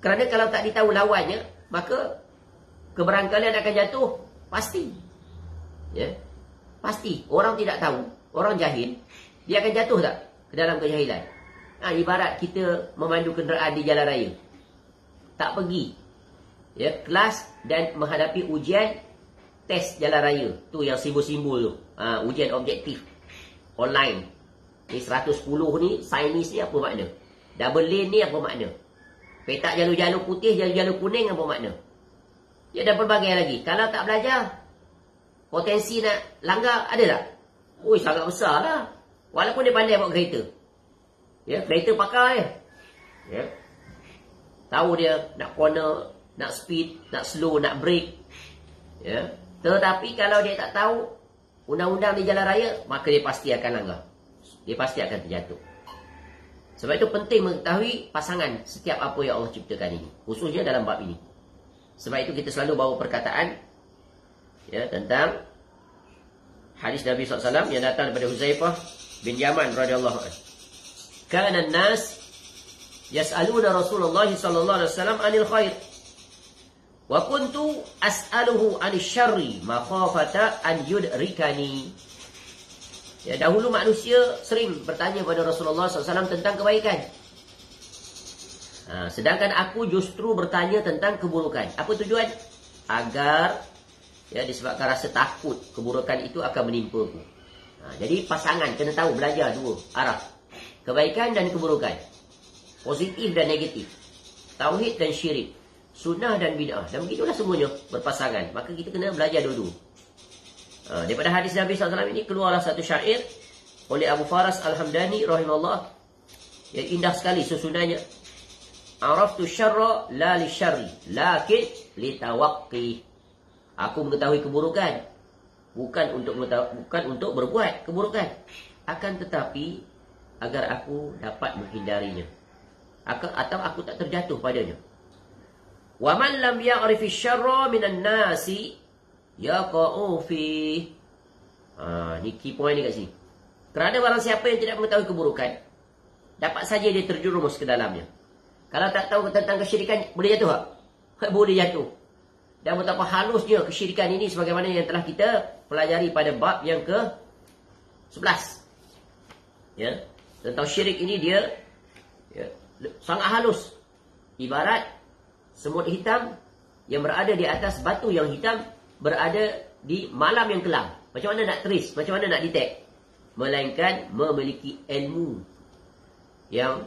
Kerana kalau tak ditahu lawannya, maka keberangkalian akan jatuh pasti. Ya, pasti. Orang tidak tahu, orang jahil, dia akan jatuh tak ke dalam kejahilan. Ibarat kita memandu kenderaan di jalan raya, tak pergi ya, kelas dan menghadapi ujian test jalan raya. Tu yang simbol-simbol tu, ujian objektif online. Ni 110 ni, sainis ni apa makna? Double lane ni apa makna? Petak jalur-jalur putih, jalur-jalur kuning apa makna? Ya, dan pelbagai lagi. Kalau tak belajar, potensi nak langgar ada tak? Ui, sangat besar lah. Walaupun dia pandai bawa kereta. Ya, kereta pakar dia. Ya. Tahu dia nak corner, nak speed, nak slow, nak brake. Ya. Tetapi kalau dia tak tahu undang-undang di jalan raya, maka dia pasti akan langgar. Dia pasti akan terjatuh. Sebab itu penting mengetahui pasangan setiap apa yang Allah ciptakan ini, khususnya dalam bab ini. Sebab itu kita selalu bawa perkataan ya, tentang hadis Nabi SAW yang datang daripada Huzaifah bin Yaman radhiyallahu anhu. Kana an-nas yas'aluna Rasulullah sallallahu alaihi wasallam 'anil khair. Wa kuntu as'aluhu 'anil syarri makhafata an yudrikani. Ya, dahulu manusia sering bertanya pada Rasulullah SAW tentang kebaikan. Sedangkan aku justru bertanya tentang keburukan. Apa tujuan? Agar ya, disebabkan rasa takut keburukan itu akan menimpaku. Jadi pasangan kena tahu, belajar dua arah. Kebaikan dan keburukan. Positif dan negatif. Tauhid dan syirik. Sunnah dan bid'ah. Dan begitulah semuanya berpasangan. Maka kita kena belajar dulu. Daripada hadis Nabi SAW ini keluarlah satu syair oleh Abu Faras Al-Hamdani rahimahullah. Yang indah sekali susunannya. Araftu syarra la li syarri, lakin li tawaqqi. Aku mengetahui keburukan bukan untuk berbuat keburukan, akan tetapi agar aku dapat menghindarinya. Atau aku tak terjatuh padanya. Wa man lam ya'rif asy-syarra minan nasi yaqa'u fi. Ni key point ni kat sini. Kerana barang siapa yang tidak mengetahui keburukan, dapat saja dia terjerumus ke dalamnya. Kalau tak tahu tentang kesyirikan, boleh jatuh tak? Boleh jatuh. Dan betapa halusnya kesyirikan ini sebagaimana yang telah kita pelajari pada bab yang ke-11. Ya, tentang syirik ini dia sangat halus. Ibarat semut hitam yang berada di atas batu yang hitam berada di malam yang kelam. Macam mana nak trace? Macam mana nak detect? Melainkan memiliki ilmu yang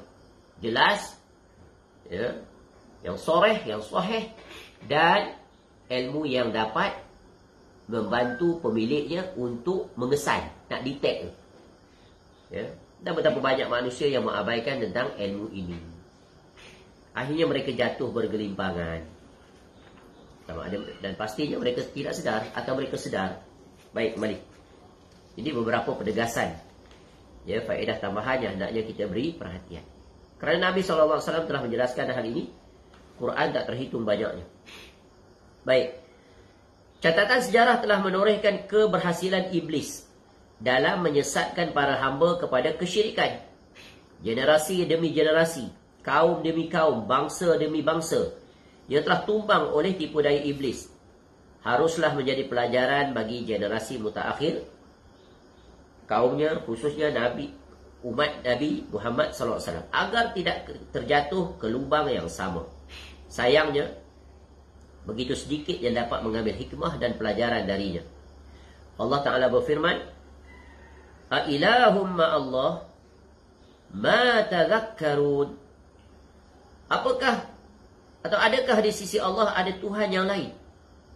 jelas, ya, yang soreh, yang sahih, dan ilmu yang dapat membantu pemiliknya untuk mengesan, nak detect. Ya. Dan betapa banyak manusia yang mengabaikan tentang ilmu ini. Akhirnya mereka jatuh bergelimpangan. Dan pastinya mereka tidak sedar atau mereka sedar. Baik, kembali. Jadi beberapa penegasan, ya, faedah tambahan yang hendaknya kita beri perhatian. Kerana Nabi SAW telah menjelaskan hal ini, Quran tak terhitung banyaknya. Baik. Catatan sejarah telah menorehkan keberhasilan iblis dalam menyesatkan para hamba kepada kesyirikan. Generasi demi generasi, kaum demi kaum, bangsa demi bangsa yang telah tumbang oleh tipu daya iblis haruslah menjadi pelajaran bagi generasi mutaakhir kaumnya, khususnya umat Nabi Muhammad SAW, agar tidak terjatuh ke lubang yang sama. Sayangnya, begitu sedikit yang dapat mengambil hikmah dan pelajaran darinya. Allah Ta'ala berfirman, "A ilahum ma'allah ma tadhakkarun." Apakah atau adakah di sisi Allah ada Tuhan yang lain?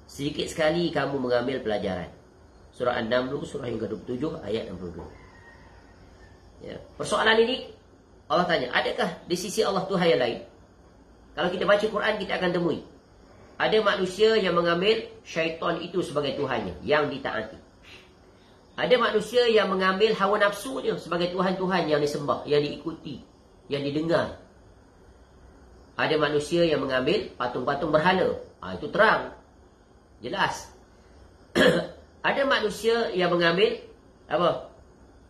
Sedikit sekali kamu mengambil pelajaran. Surah An-Naml, surah yang ke-27, ayat 62. Ya. Persoalan ini, Allah tanya, adakah di sisi Allah Tuhan yang lain? Kalau kita baca Quran, kita akan temui. Ada manusia yang mengambil syaitan itu sebagai Tuhannya, yang ditaati. Ada manusia yang mengambil hawa nafsunya sebagai Tuhan-Tuhan yang disembah, yang diikuti, yang didengar. Ada manusia yang mengambil patung-patung berhala. Itu terang, jelas. Ada manusia yang mengambil apa?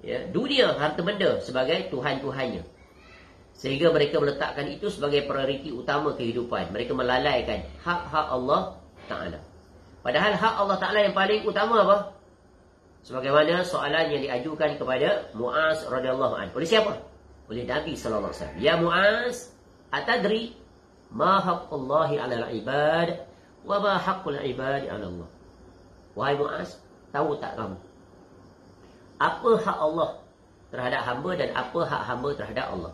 Ya, dunia, harta benda sebagai Tuhan-Tuhannya. Sehingga mereka meletakkan itu sebagai prioriti utama kehidupan. Mereka melalaikan hak-hak Allah Ta'ala. Padahal hak Allah Ta'ala yang paling utama apa? Sebagaimana soalan yang diajukan kepada Mu'az radhiyallahu anhu. Oleh siapa? Oleh Nabi sallallahu alaihi wasallam. Ya Mu'az, atadri ma haqqullahi 'alal ibad wa ma haqqul ibadi 'ala Allah. Wahai Mu'az, tahu tak kamu apa hak Allah terhadap hamba dan apa hak hamba terhadap Allah?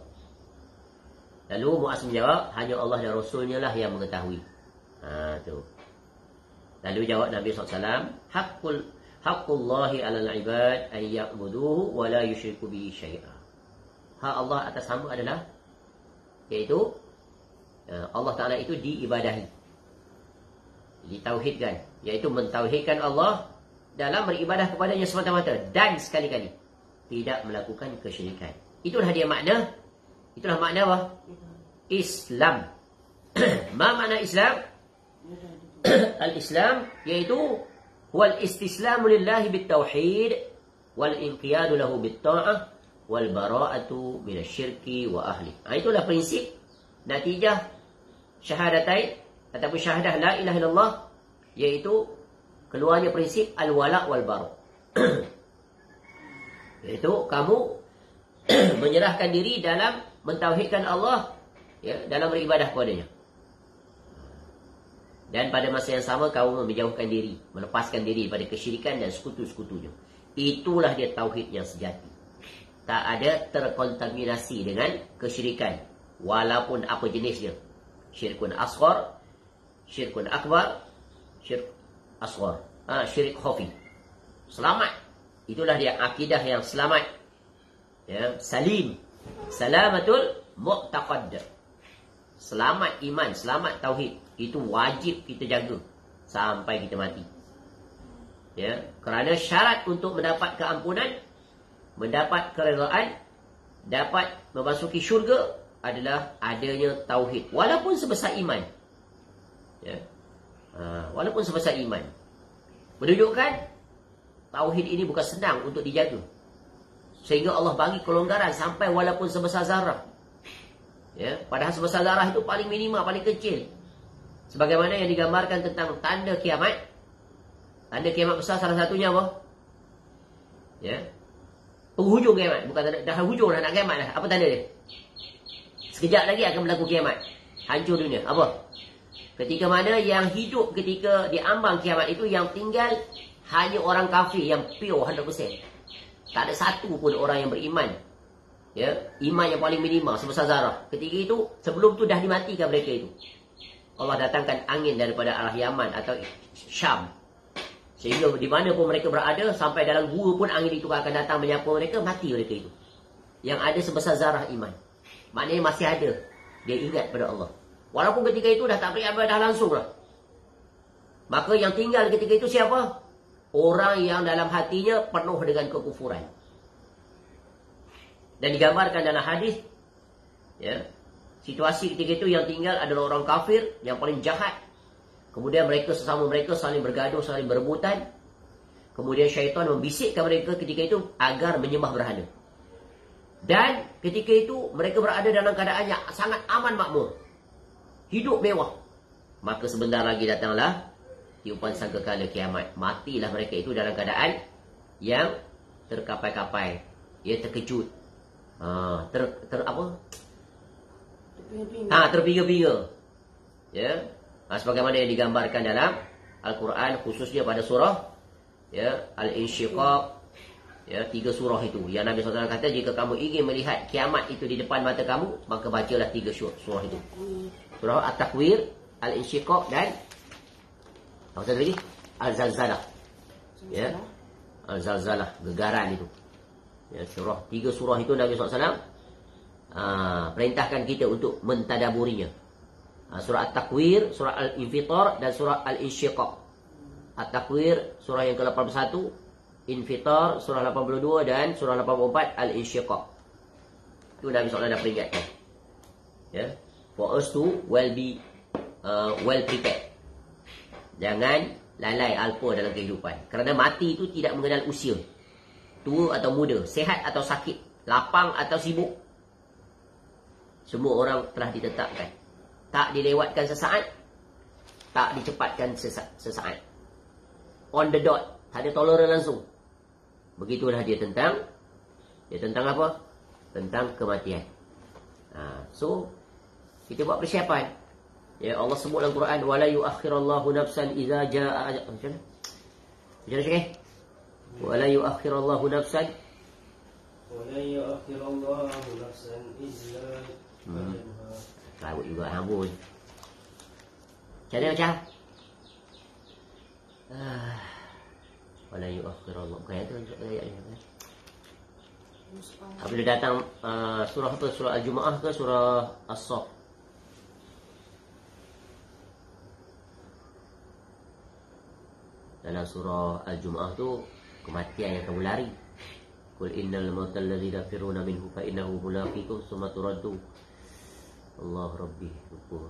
Lalu Mu'az menjawab, hanya Allah dan Rasulnya lah yang mengetahui. Tu. Lalu jawab Nabi SAW, haqqullahi 'alal ibad an ya'buduhu wa la yusyriku bihi syai'a. Hak Allah atas hamba adalah, iaitu Allah Ta'ala itu diibadahi, ditauhidkan, iaitu mentauhidkan Allah dalam beribadah kepadanya semata-mata dan sekali-kali tidak melakukan kesyirikan. Itulah dia makna. Itulah makna apa? Islam. Ma makna Islam? Al-Islam iaitu wal istislamu lillahi bitauhid wal inqiyadu lahu bitta'ah wal bara'atu minasyirki wa ahli. Itulah prinsip natijah syahadatain ataupun syahadah la ilaha illallah, iaitu keluarnya prinsip al-wala' wal bara'. Iaitu kamu menyerahkan diri dalam mentauhidkan Allah, ya, dalam beribadah kepadanya. Dan pada masa yang sama kamu menjauhkan diri, melepaskan diri pada kesyirikan dan sekutu-sekutunya. Itulah dia tauhid yang sejati. Tak ada terkontaminasi dengan kesyirikan, walaupun apa jenisnya. Syirkun asghar, syirkun akbar, syirik asghar, syirik khafi. Selamat. Itulah dia akidah yang selamat. Ya, salim. Salamatul mu'taqad. Selamat iman, selamat tauhid. Itu wajib kita jaga sampai kita mati. Ya, kerana syarat untuk mendapat keampunan, mendapat keredaan, dapat memasuki syurga adalah adanya tauhid, walaupun sebesar iman. Ya. Walaupun sebesar iman. Menunjukkan tauhid ini bukan senang untuk dijaga. Sehingga Allah bagi kelonggaran sampai walaupun sebesar zarah. Ya, padahal sebesar zarah itu paling minima, paling kecil. Sebagaimana yang digambarkan tentang tanda kiamat. Tanda kiamat besar salah satunya apa? Ya. Penghujung kiamat, bukan dah hujung dah, nak kiamat dah. Apa tanda dia? Sekejap lagi akan berlaku kiamat. Hancur dunia. Apa? Ketika mana yang hidup ketika diambang kiamat itu, yang tinggal hanya orang kafir yang pure 100%. Tak ada satu pun orang yang beriman. Ya, iman yang paling minima sebesar zarah. Ketika itu, sebelum tu dah dimatikan mereka itu. Allah datangkan angin daripada arah Yaman atau Syam. Sehingga di mana pun mereka berada, sampai dalam gua pun angin itu akan datang menyapa mereka, mati mereka itu. Yang ada sebesar zarah iman. Maknanya masih ada. Dia ingat pada Allah. Walaupun ketika itu dah tak beribadah langsung lah. Maka yang tinggal ketika itu siapa? Orang yang dalam hatinya penuh dengan kekufuran. Dan digambarkan dalam hadis, ya, situasi ketika itu yang tinggal adalah orang kafir yang paling jahat. Kemudian mereka sesama mereka saling bergaduh, saling berebutan. Kemudian syaitan membisikkan mereka ketika itu agar menyembah berhala. Dan ketika itu mereka berada dalam keadaan yang sangat aman makmur. Hidup mewah. Maka sebentar lagi datanglah tiupan sangkakala kiamat. Matilah mereka itu dalam keadaan yang terkapai-kapai. Ia terkejut. Terpinga-pinga. Ya. Sebagaimana yang digambarkan dalam Al-Quran, khususnya pada surah, ya, Al-Insyiqaq, ya, 3 surah itu. Yang Nabi SAW kata, jika kamu ingin melihat kiamat itu di depan mata kamu, maka bacalah 3 surah itu. Surah At-Takwir, Al-Insyiqaq dan apa satu lagi? Al-Zalzalah. Ya. Al-Zalzalah, gegaran itu. Ya, 3 surah itu Nabi SAW perintahkan kita untuk mentadaburinya. Surah At-Takwir, surah Al-Infitar dan surah Al-Insyiqaq. At-Takwir surah yang ke-81, Infitar surah 82 dan surah 84 Al-Insyiqaq. Itu Nabi SAW dah peringatkan. Ya, for us to well prepared. Jangan lalai alpa dalam kehidupan. Kerana mati itu tidak mengenal usia. Tua atau muda, sehat atau sakit, lapang atau sibuk. Semua orang telah ditetapkan. Tak dilewatkan sesaat, tak dicepatkan sesaat. On the dot, tak ada toleran langsung. Begitulah dia tentang apa? Tentang kematian. So kita buat persiapan. Ya, Allah sebut dalam Quran, wala yuakhirallahu nafsan idza jaa ajaluha. Macam mana Syekh? Wala yuakhirallahu nafsan idza ajaluha. Kelawut juga hambur. Macam mana? Wala yuakhirallahu. Bukan itu ayat ni. Apabila datang surah apa? Surah Al-Jumu'ah ke surah As-Saff? Dalam surah Al-Jumu'ah tu kematian yang kamu lari. Qul innal mauta alladzi tafiruna minhu fa innahu mulaqikum tsumma turaddu. Allah Rabbi syukur.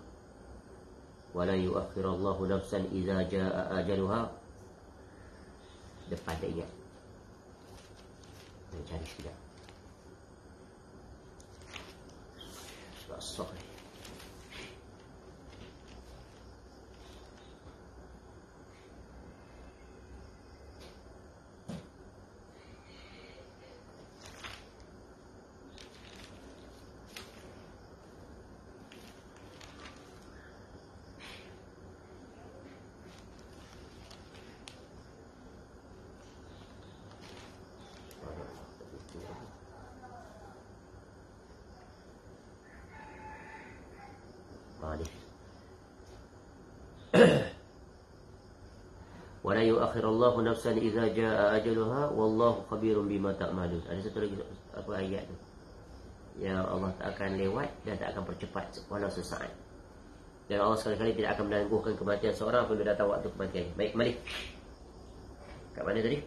Wala yuakhirallahu nafsan idza jaa ajaluha. Depan tak ingat. Cari sekejap. Surah As-Saff. Ni. Wa la yu'akhirullahu nafsan idza jaa ajaluha wallahu khabirun bima ta'malun. Ada satu lagi apa ayat tu? Yang Allah tak akan lewat dan tak akan percepat walau sesaat. Dan Allah sekali-kali tidak akan menangguhkan kematian seorang apabila datang waktu kematian. Baik, kembali. Kat mana tadi?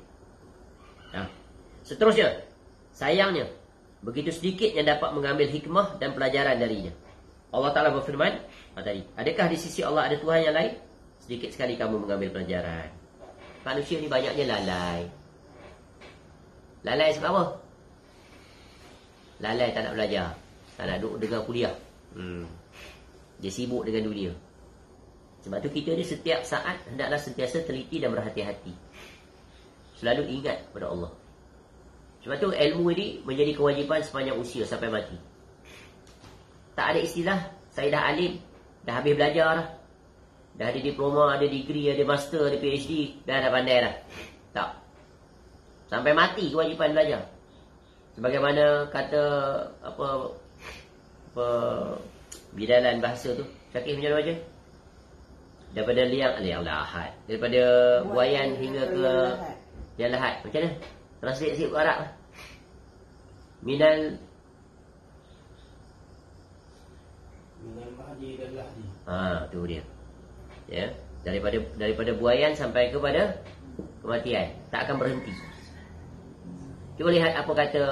Seterusnya, sayangnya begitu sedikit yang dapat mengambil hikmah dan pelajaran darinya. Allah Ta'ala berfirman tadi, adakah di sisi Allah ada Tuhan yang lain? Sedikit sekali kamu mengambil pelajaran. Manusia ni banyaknya lalai. Lalai sebab apa? Lalai tak nak belajar, tak nak duduk dengar kuliah. Dia sibuk dengan dunia. Sebab tu kita ni setiap saat hendaklah sentiasa teliti dan berhati-hati. Selalu ingat kepada Allah. Sebab tu ilmu ini menjadi kewajipan sepanjang usia sampai mati. Tak ada istilah saya dah alim, dah habis belajar dah. Dah ada diploma, ada degree, ada master, ada PhD, dah pandai dah. Tak. Sampai mati kewajipan belajar. Sebagaimana kata apa bidalan bahasa tu. Syakir macam mana baca? Daripada liang lahat. Daripada buayan hingga ke yang lahat. Macam mana? Translate sikit ke Arab. Minal mahdi dan lahdi. Tu dia. Ya, daripada buayan sampai kepada kematian, tak akan berhenti. Cuba lihat apa kata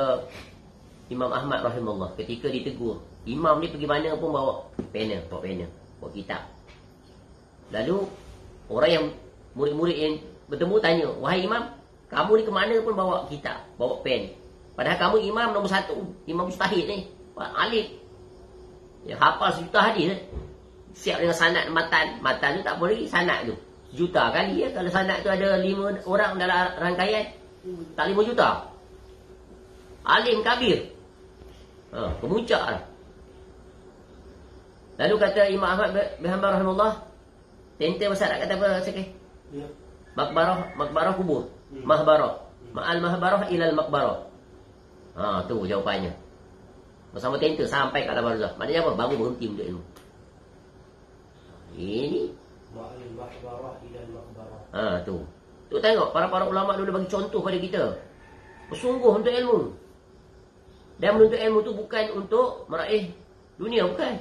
Imam Ahmad rahimahullah ketika ditegur. Imam ni pergi mana pun bawa pena, bawa kitab. Lalu orang yang murid-murid yang bertemu tanya, wahai Imam, kamu ni ke mana pun bawa kitab, bawa pen. Padahal kamu imam nombor 1, imam mustahid ni, alim. Ya, hafal sejuta hadis. Siap dengan sanad matan tu tak boleh lagi sanad tu. Sejuta kali ya, kalau sanad tu ada 5 orang dalam rangkaian, tak 5 juta. Alim kabir. Kemuncak lah. Lalu kata Imam Ahmad bin Hanbal rahimahullah, tenter besar nak kata apa sekali? Ya. Makbarah kubur. Mahbarah. Ma'al mahbarah ilal makbarah. Tu jawapannya. Bersama tenter sampai ke alam barzakh. Maknanya apa? Baru berhenti untuk ilmu. Ini ma'al mahbarah ilal makbarah. Tu tengok para ulama dulu bagi contoh pada kita. Bersungguh untuk ilmu. Dan menuntut ilmu tu bukan untuk meraih dunia, bukan.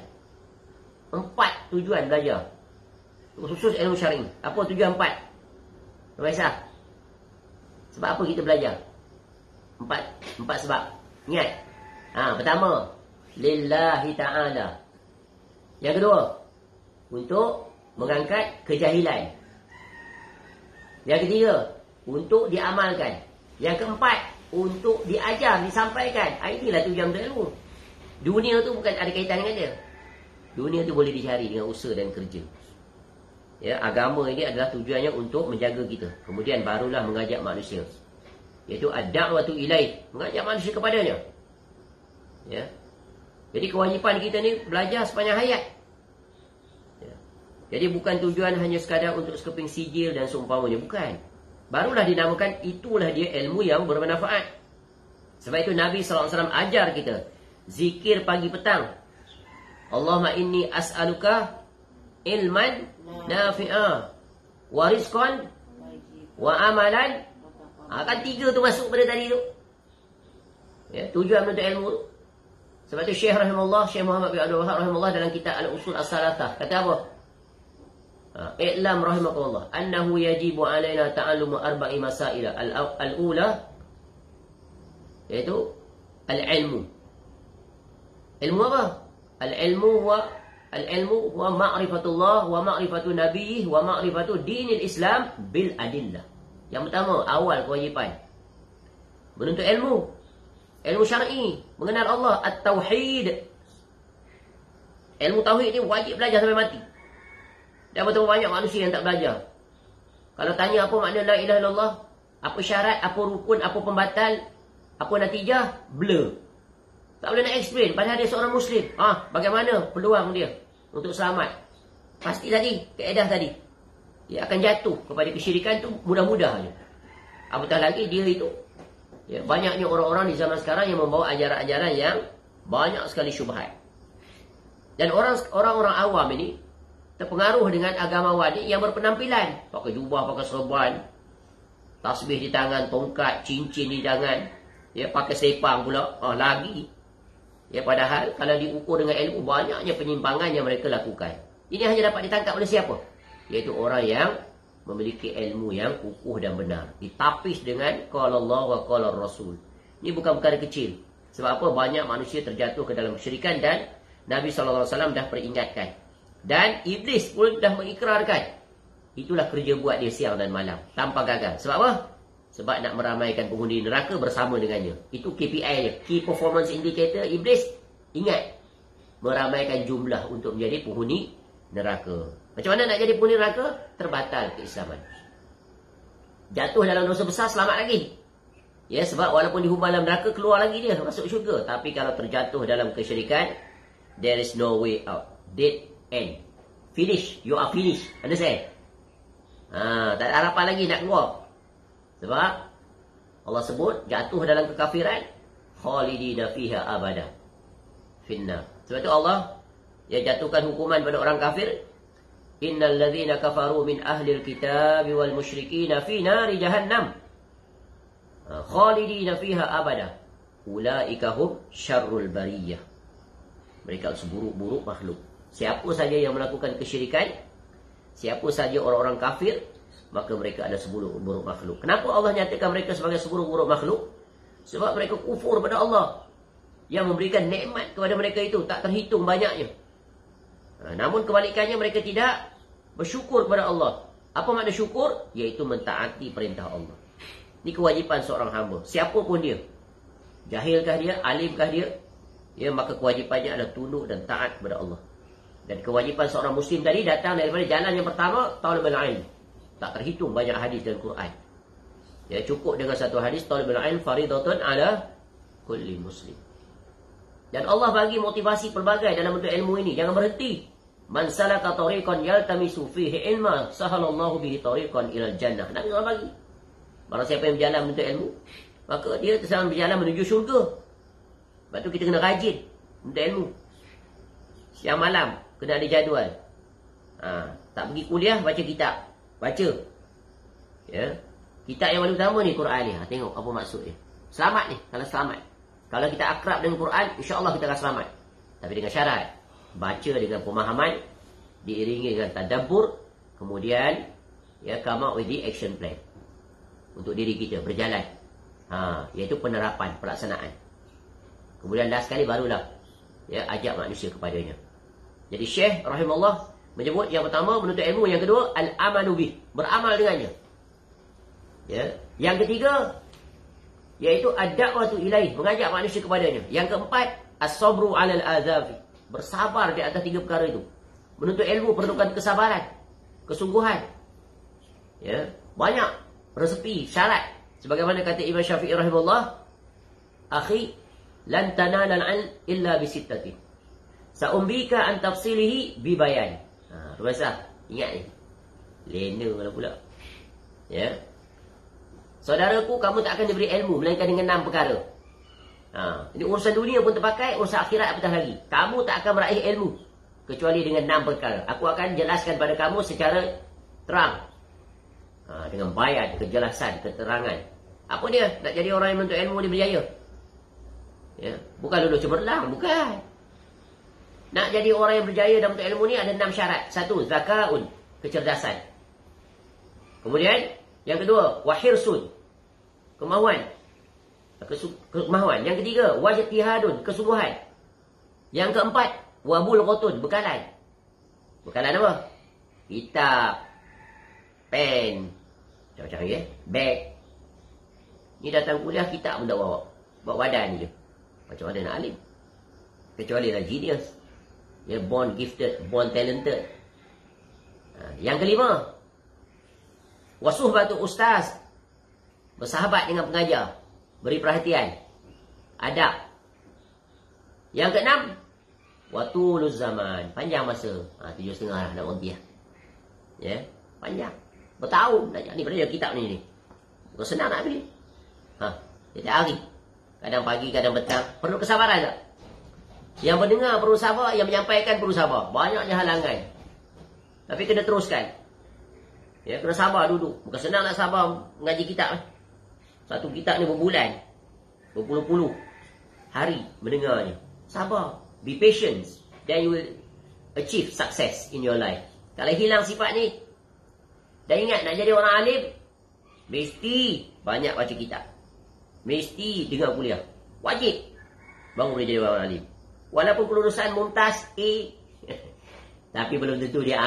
4 tujuan belajar. Khusus ilmu syar'i. Apa tujuan 4? Tuan-tuan, sebab apa kita belajar? 4 sebab. Ingat. Pertama, lillahi ta'ala. Yang kedua, untuk mengangkat kejahilan. Yang ketiga, untuk diamalkan. Yang keempat, untuk diajar, disampaikan. Inilah tujuan untuk ilmu. Dunia tu bukan ada kaitan dengan dia. Dunia tu boleh dicari dengan usaha dan kerja. Ya, agama ini adalah tujuannya untuk menjaga kita. Kemudian barulah mengajak manusia. Iaitu ad-da'watu ilaih, mengajak manusia kepadanya. Ya. Jadi kewajipan kita ni belajar sepanjang hayat. Ya. Jadi bukan tujuan hanya sekadar untuk sekeping sijil dan seumpamanya, bukan. Barulah dinamakan itulah dia ilmu yang bermanfaat. Sebab itu Nabi SAW ajar kita zikir pagi petang. Allahumma inni as'aluka ilman nafi'ah wa rizqan wa amalan. Kan 3 tu masuk pada tadi tu. Ya, tujuan menuntut ilmu tu. Sebab tu Syekh rahimahullah, Syekh Muhammad bin Abdul Wahab rahimahullah dalam kitab Al-Usul As-Salatah kata apa? I'lam rahimakumullah annahu yajibu alaina ta'allumu 4 masail. Al-ula iaitu al-ilmu. Ilmu apa? Al-ilmu wa ma'rifatullah wa ma'rifatu nabiyih wa ma'rifatu dinil Islam bil adillah. Yang pertama, awal kewajipan menuntut ilmu. Ilmu syar'i, mengenal Allah, at-tauhid. Ilmu tauhid ni wajib belajar sampai mati. Dan betapa banyak manusia yang tak belajar. Kalau tanya apa makna la ilaha illallah, apa syarat, apa rukun, apa pembatal, apa natijah, blur. Tak boleh nak explain. Padahal dia seorang Muslim. Bagaimana peluang dia untuk selamat? Pasti tadi, kaedah tadi. Dia akan jatuh kepada kesyirikan tu mudah-mudah je. Apatah lagi dia itu. Ya, banyaknya orang-orang di zaman sekarang yang membawa ajaran-ajaran yang banyak sekali syubhat. Dan orang-orang awam ini terpengaruh dengan agamawan ini yang berpenampilan. Pakai jubah, pakai serban, tasbih di tangan, tongkat, cincin di tangan. Ya, pakai sepang pula. Lagi. Ya, padahal kalau diukur dengan ilmu, banyaknya penyimpangan yang mereka lakukan. Ini hanya dapat ditangkap oleh siapa? Iaitu orang yang memiliki ilmu yang kukuh dan benar. Ditapis dengan qala Allah wa qala Rasul. Ini bukan perkara kecil. Sebab apa? Banyak manusia terjatuh ke dalam kesyirikan dan Nabi SAW dah peringatkan. Dan Iblis pun dah mengikrarkan. Itulah kerja buat dia siang dan malam. Tanpa gagal. Sebab apa? Sebab nak meramaikan penghuni neraka bersama dengannya. Itu KPI dia. Key Performance Indicator Iblis. Ingat. Meramaikan jumlah untuk menjadi penghuni neraka. Macam mana nak jadi penghuni neraka? Terbatal keislaman. Jatuh dalam dosa besar, selamat lagi. Ya, sebab walaupun dihumban dalam neraka, keluar lagi dia masuk syurga. Tapi kalau terjatuh dalam kesyirikan, there is no way out. Dead end. Finish. You are finished. Understand? Tak ada harapan lagi nak keluar. Sebab Allah sebut jatuh dalam kekafiran, khalidina fiha abada finnar. Sebab itu Allah jatuhkan hukuman pada orang kafir. Innal ladzina kafaru min ahlil kitab wal musyrikin fi nari jahannam khalidina fiha abada ulaika hum syarrul bariyah. Mereka seburuk-buruk makhluk. Siapa saja yang melakukan kesyirikan, siapa saja orang-orang kafir, maka mereka ada seburuk-buruk makhluk. Kenapa Allah nyatakan mereka sebagai seburuk-buruk makhluk? Sebab mereka kufur pada Allah yang memberikan nikmat kepada mereka itu tak terhitung banyaknya. Namun kebalikannya, mereka tidak bersyukur kepada Allah. Apa makna syukur? Iaitu mentaati perintah Allah. Ini kewajipan seorang hamba, siapapun dia. Jahilkah dia, alimkah dia, ya, maka kewajipannya adalah tunduk dan taat kepada Allah. Dan kewajipan seorang muslim tadi datang daripada jalan yang pertama, talabul ilm. Tak terhitung banyak hadis dalam Quran. Ya, cukup dengan satu hadis, talabul ilm faridatun ala kulli muslim. Dan Allah bagi motivasi pelbagai dalam bentuk ilmu ini. Jangan berhenti. Man salaka tariqan yaltamisu fihi ilma sahalallahu bihi tariqan ilal jannah. Nabi Allah bagi. Barang siapa yang berjalan bentuk ilmu, maka dia sedang berjalan menuju syurga. Sebab tu kita kena rajin bentuk ilmu. Siang malam kena ada jadual. Tak pergi kuliah, baca kitab. Baca. Ya. Kitab yang paling utama ni Quran ni. Tengok apa maksud dia. Selamat ni, kalau selamat. Kalau kita akrab dengan Quran, insya-Allah kita akan selamat. Tapi dengan syarat, baca dengan pemahaman, diiringi dengan tadabbur, kemudian ya, come up with the action plan untuk diri kita berjalan. Iaitu penerapan, pelaksanaan. Kemudian last sekali barulah ya, ajak manusia kepadanya. Jadi Syekh rahimahullah menyebut yang pertama menuntut ilmu, yang kedua al-amalu bih, beramal dengannya. Ya, yang ketiga iaitu ad-da'watu ilaih, mengajak manusia kepadanya. Yang keempat as-sabru 'alal adzabi, bersabar di atas tiga perkara itu. Menuntut ilmu perlukan kesabaran, kesungguhan. Ya, banyak resepi, syarat. Sebagaimana kata Imam Syafi'i rahimahullah, akhi lan tanala al-'ilm illa bi sittatin. Sa'umbika an tafsilihi bi bayan. Ruasa, ingat ni. Lena kalau pula. Ya. Saudaraku, kamu tak akan diberi ilmu melainkan dengan 6 perkara. Ini urusan dunia pun terpakai, urusan akhirat apatah lagi. Kamu tak akan meraih ilmu kecuali dengan 6 perkara. Aku akan jelaskan pada kamu secara terang. Dengan bayan, kejelasan, keterangan. Apa dia? Nak jadi orang yang menuntut ilmu dia berjaya. Ya, bukan lulus cemerlang, bukan. Nak jadi orang yang berjaya dalam menuntut ilmu ni ada 6 syarat. 1, zakaun, kecerdasan. Kemudian yang kedua, wahirsun, kemahuan. Kemahuan. Yang ketiga, wajtihadun, kesungguhan. Yang keempat, wabul qotun, bekalan. Bekalan apa? Kitab, pen, macam-macam ya, beg. Ni datang kuliah kitab pun tak bawa. Bawa badan je. Macam mana nak alim? Kecuali lah genius. Ya, born gifted, born talented. Yang kelima, wasuhbatu ustaz, bersahabat dengan pengajar, beri perhatian, adab. Yang keenam, watuluz zaman, panjang masa. 7,5 lah nak berhenti. Ya, panjang. Bertahun nak ni belajar kitab ni. Bukan senang nak habis. Setiap hari. Kadang pagi, kadang petang. Perlu kesabaran tak? Yang mendengar perlu sabar, yang menyampaikan perlu sabar. Banyaknya halangan. Tapi kena teruskan. Ya, kena sabar duduk. Bukan senang nak sabar mengaji kitab. Satu kitab ni berbulan. Berpuluh-puluh hari mendengarnya. Sabar. Be patient. Then you will achieve success in your life. Kalau hilang sifat ni. Dan ingat, nak jadi orang alim, mesti banyak baca kitab. Mesti dengar kuliah. Wajib. Baru boleh jadi orang alim. Walaupun kelulusan mumtaz A. Tapi belum tentu dia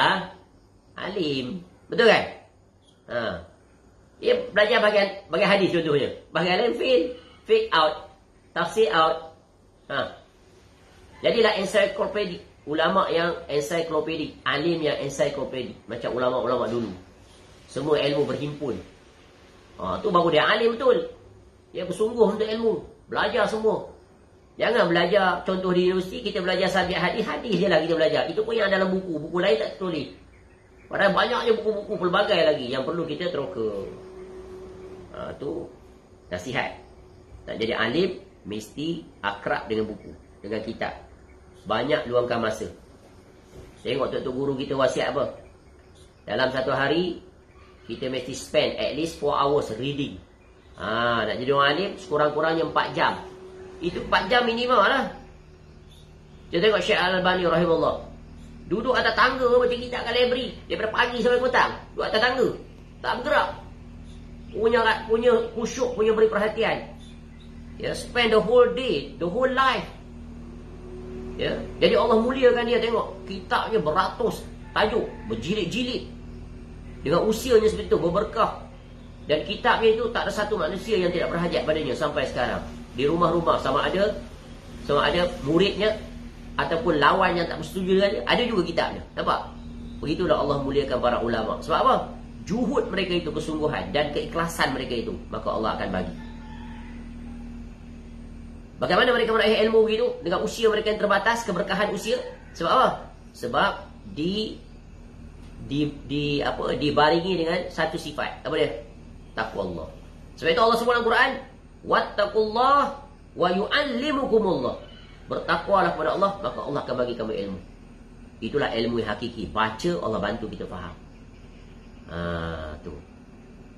alim. Betul kan? Dia belajar bagian hadis contohnya. Bagian lain fail out. Tafsir out. Jadilah ensiklopedik. Ulama yang ensiklopedik. Alim yang ensiklopedik. Macam ulama-ulama dulu. Semua ilmu berhimpun. Tu baru dia alim betul. Dia bersungguh untuk ilmu. Belajar semua. Jangan belajar, contoh di universiti, kita belajar subjek hadis je lah kita belajar. Itu pun yang dalam buku. Buku lain tak tertulis. Padahal banyaknya buku-buku pelbagai lagi yang perlu kita teroka. Tu nasihat. Nak jadi alim, mesti akrab dengan buku. Dengan kitab. Banyak luangkan masa. Tengok tok guru kita wasiat apa? Dalam satu hari, kita mesti spend at least 4 hours reading. Nak jadi orang alim, sekurang-kurangnya 4 jam. Itu 4 jam minimal lah. Kita tengok Syekh Al-Albani rahimahullah. Duduk atas tangga baca kitab kat library. Daripada pagi sampai petang. Duduk atas tangga. Tak bergerak. Punya khusyuk, punya beri perhatian. Ya, spend the whole day, the whole life. Ya, jadi Allah muliakan dia. Tengok, kitabnya beratus tajuk, berjilid-jilid. Dengan usianya seperti itu, berberkah. Dan kitabnya itu tak ada satu manusia yang tidak berhajat padanya sampai sekarang. Di rumah-rumah sama ada muridnya ataupun lawan yang tak bersetuju dengannya, ada juga kitabnya. Nampak? Begitulah Allah muliakan para ulama. Sebab apa? Juhud mereka itu, kesungguhan dan keikhlasan mereka itu, maka Allah akan bagi. Bagaimana mereka meraih ilmu begitu dengan usia mereka yang terbatas, keberkahan usia? Sebab apa? Sebab dibaringi dengan satu sifat. Apa dia? Taqwa Allah. Sebab itu Allah sebut dalam Quran, wattaqullah wa yu'allimukumullah. Bertakwalah kepada Allah, maka Allah akan bagi kamu ilmu. Itulah ilmu yang hakiki. Baca, Allah bantu kita faham. Tu.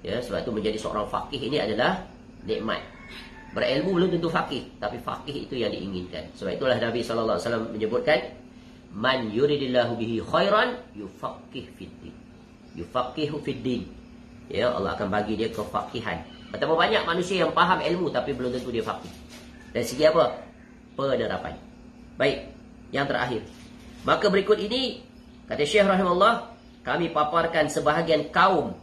Ya, sebab itu menjadi seorang faqih ini adalah nikmat. Berilmu belum tentu faqih, tapi faqih itu yang diinginkan. Sebab itulah Nabi SAW menyebutkan, man yuridillahu bihi khairan yufaqih fiddin. Yufaqihu fiddin. Ya, Allah akan bagi dia kefaqihan. Betapa banyak manusia yang faham ilmu tapi belum tentu dia faqih. Dari segi apa? Penerapan. Baik, yang terakhir. Maka berikut ini, kata Syekh rahimahullah, kami paparkan sebahagian kaum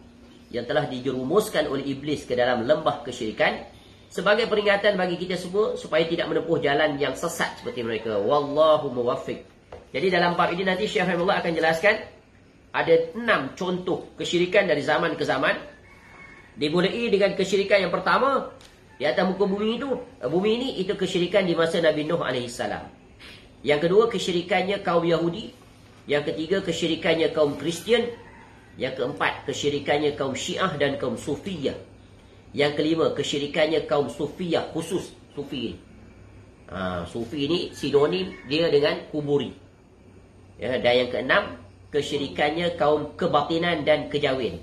yang telah dijerumuskan oleh iblis ke dalam lembah kesyirikan sebagai peringatan bagi kita semua supaya tidak menempuh jalan yang sesat seperti mereka. Wallahu muwaffiq. Jadi dalam bab ini nanti Syekh rahimahullah akan jelaskan ada 6 contoh kesyirikan dari zaman ke zaman. Dimulai dengan kesyirikan yang pertama di atas muka bumi ini itu kesyirikan di masa Nabi Nuh AS. Yang kedua kesyirikannya kaum Yahudi. Yang ketiga kesyirikannya kaum Kristian. Yang keempat kesyirikannya kaum Syiah dan kaum Sufiyah. Yang kelima kesyirikannya kaum Sufiyah khusus Sufi. Sufi ini sinonim dia dengan kuburi. Ya, dan yang keenam kesyirikannya kaum kebatinan dan kejawen.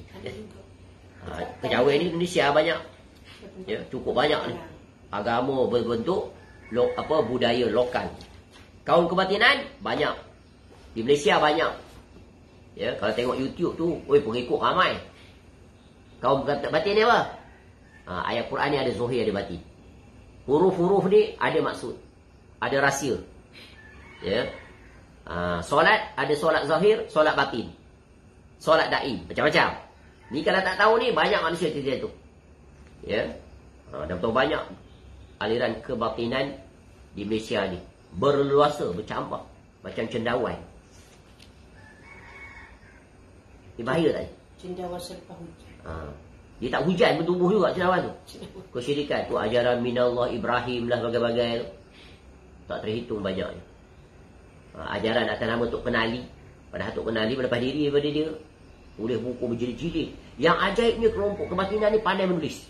Kejawen ni Indonesia banyak. Ya, cukup banyak ni. Agama berbentuk budaya lokal. Kaum kebatinan banyak. Di Malaysia banyak. Ya, kalau tengok YouTube tu, pengikut ramai. Kaum batin ni apa? Ayat Quran ni ada zahir, ada batin. Huruf-huruf ni ada maksud. Ada rahsia. Ya. Solat ada solat zahir, solat batin. Solat da'i, macam-macam. Ni kalau tak tahu ni banyak manusia cerita tu. Ya. Dan betul banyak aliran kebatinan di Malaysia ni berleluasa, bercampur macam cendawan. Dia bahaya tak? Cendawan selepas hujan. Dia tak hujan bertumbuh juga cendawan tu. Kesyirikan tu ajaran minallah Ibrahim lah bagai-bagai tu. Tak terhitung banyaknya. Ajaran atas nama Tok Penali. Padahal Tok Penali berlepas diri daripada dia. Tulis buku berjilid-jilid. Yang ajaibnya kelompok kebatinan ni pandai menulis.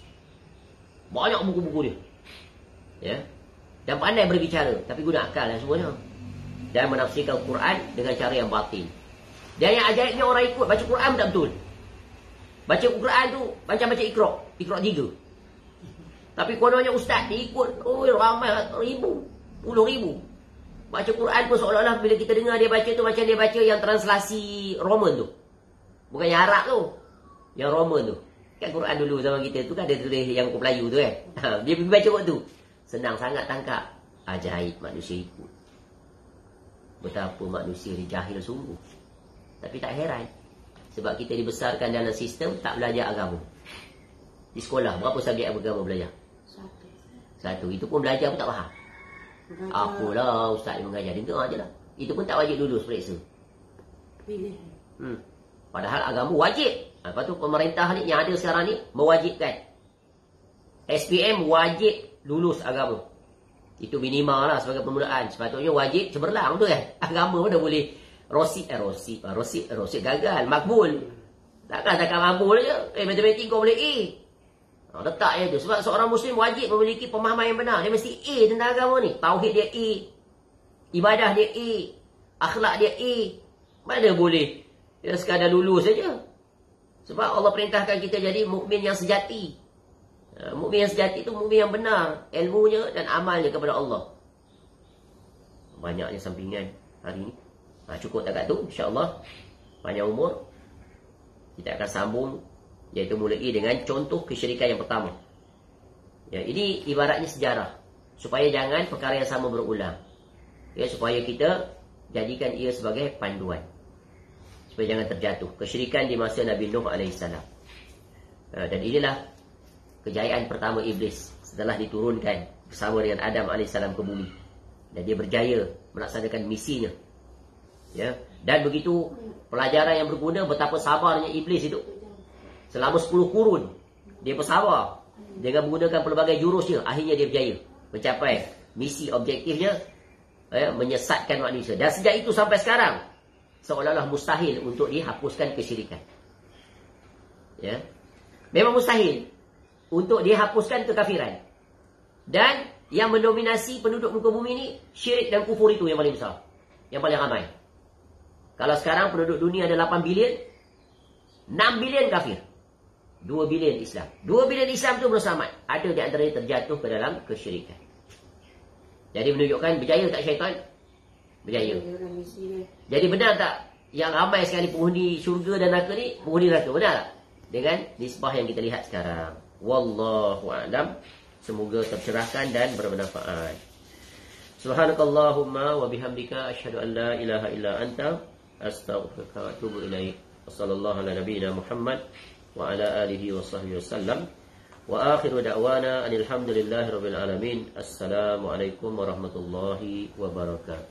Banyak buku-buku dia. Ya. dan pandai berbicara, tapi guna akal dan semuanya. Dan menafsirkan Quran dengan cara yang batin. Dan yang ajaibnya orang ikut baca Quran tak betul. Baca Quran tu macam baca Iqra 3. Tapi kononnya ustaz dia ikut, oh ramai ribu, puluh ribu. Baca Quran pun seolah-olah bila kita dengar dia baca tu macam dia baca yang translasi Roman tu. Bukan yang Arab tu. Yang Roman tu. Kan Quran dulu zaman kita tu kan ada tulis yang Melayu tu kan. Dia pergi baca waktu tu. Senang sangat tangkap. Ajaib manusia ikut. Betapa manusia ni jahil sungguh. Tapi tak heran. Sebab kita dibesarkan dalam sistem tak belajar agama. Di sekolah, berapa subjek agama belajar? Satu. Itu pun belajar pun tak faham. Apalah ustaz yang mengajar. Dia tengok je lah. Itu pun tak wajib lulus periksa. Pilih. Padahal agama wajib. Lepas tu pemerintah ni yang ada sekarang ni mewajibkan. SPM wajib lulus agama. Itu minimal lah sebagai permulaan. Sepatutnya wajib cemerlang tu kan. Agama pun dah boleh rosid gagal. Makbul. Takkan makbul je. Matematik kau boleh A. Letak je tu. Sebab seorang Muslim wajib memiliki pemahaman yang benar. Dia mesti A tentang agama ni. Tauhid dia A. Ibadah dia A. Akhlak dia A. Mana boleh dia sekadar lulus saja. Sebab Allah perintahkan kita jadi mukmin yang sejati. Mukmin yang sejati itu mukmin yang benar ilmunya dan amalnya kepada Allah. Banyaknya sampingan hari ini. Cukup tak kat tu, insya-Allah. Panjang umur kita akan sambung, iaitu mulai dengan contoh kesyirikan yang pertama. Ya, ini ibaratnya sejarah supaya jangan perkara yang sama berulang. Ya, supaya kita jadikan ia sebagai panduan. Supaya jangan terjatuh kesyirikan di masa Nabi Nuh AS. Dan inilah kejayaan pertama iblis setelah diturunkan bersama dengan Adam AS ke bumi. Dan dia berjaya melaksanakan misinya. Ya, dan begitu pelajaran yang berguna betapa sabarnya iblis itu. Selama 10 kurun dia bersabar dengan menggunakan pelbagai jurusnya, akhirnya dia berjaya mencapai misi objektifnya, menyesatkan manusia. Dan sejak itu sampai sekarang seolah-olah mustahil untuk dihapuskan kesyirikan. Ya. Memang mustahil untuk dihapuskan kekafiran. Dan yang mendominasi penduduk muka bumi ini syirik dan kufur itu yang paling besar, yang paling ramai. Kalau sekarang penduduk dunia ada 8 bilion, 6 bilion kafir, 2 bilion Islam. 2 bilion Islam itu belum selamat. Ada di antaranya terjatuh ke dalam kesyirikan. Jadi menunjukkan berjaya tak syaitan? Berjaya. Jadi benar tak yang ramai sekali penghuni syurga dan neraka ni penghuni neraka? Benar tak? Dengan nisbah yang kita lihat sekarang. Wallahu a'lam. Semoga tercerahkan dan bermanfaat. Subhanakallahumma wa bihamdika asyhadu an la ilaha illa anta astaghfiruka wa atubu ilaik. Wassallallahu ala nabiyyina Muhammad wa ala alihi wa sahbihi wasallam. Wa akhiru da'wana anil hamdulillahi rabbil alamin. Assalamualaikum warahmatullahi wabarakatuh.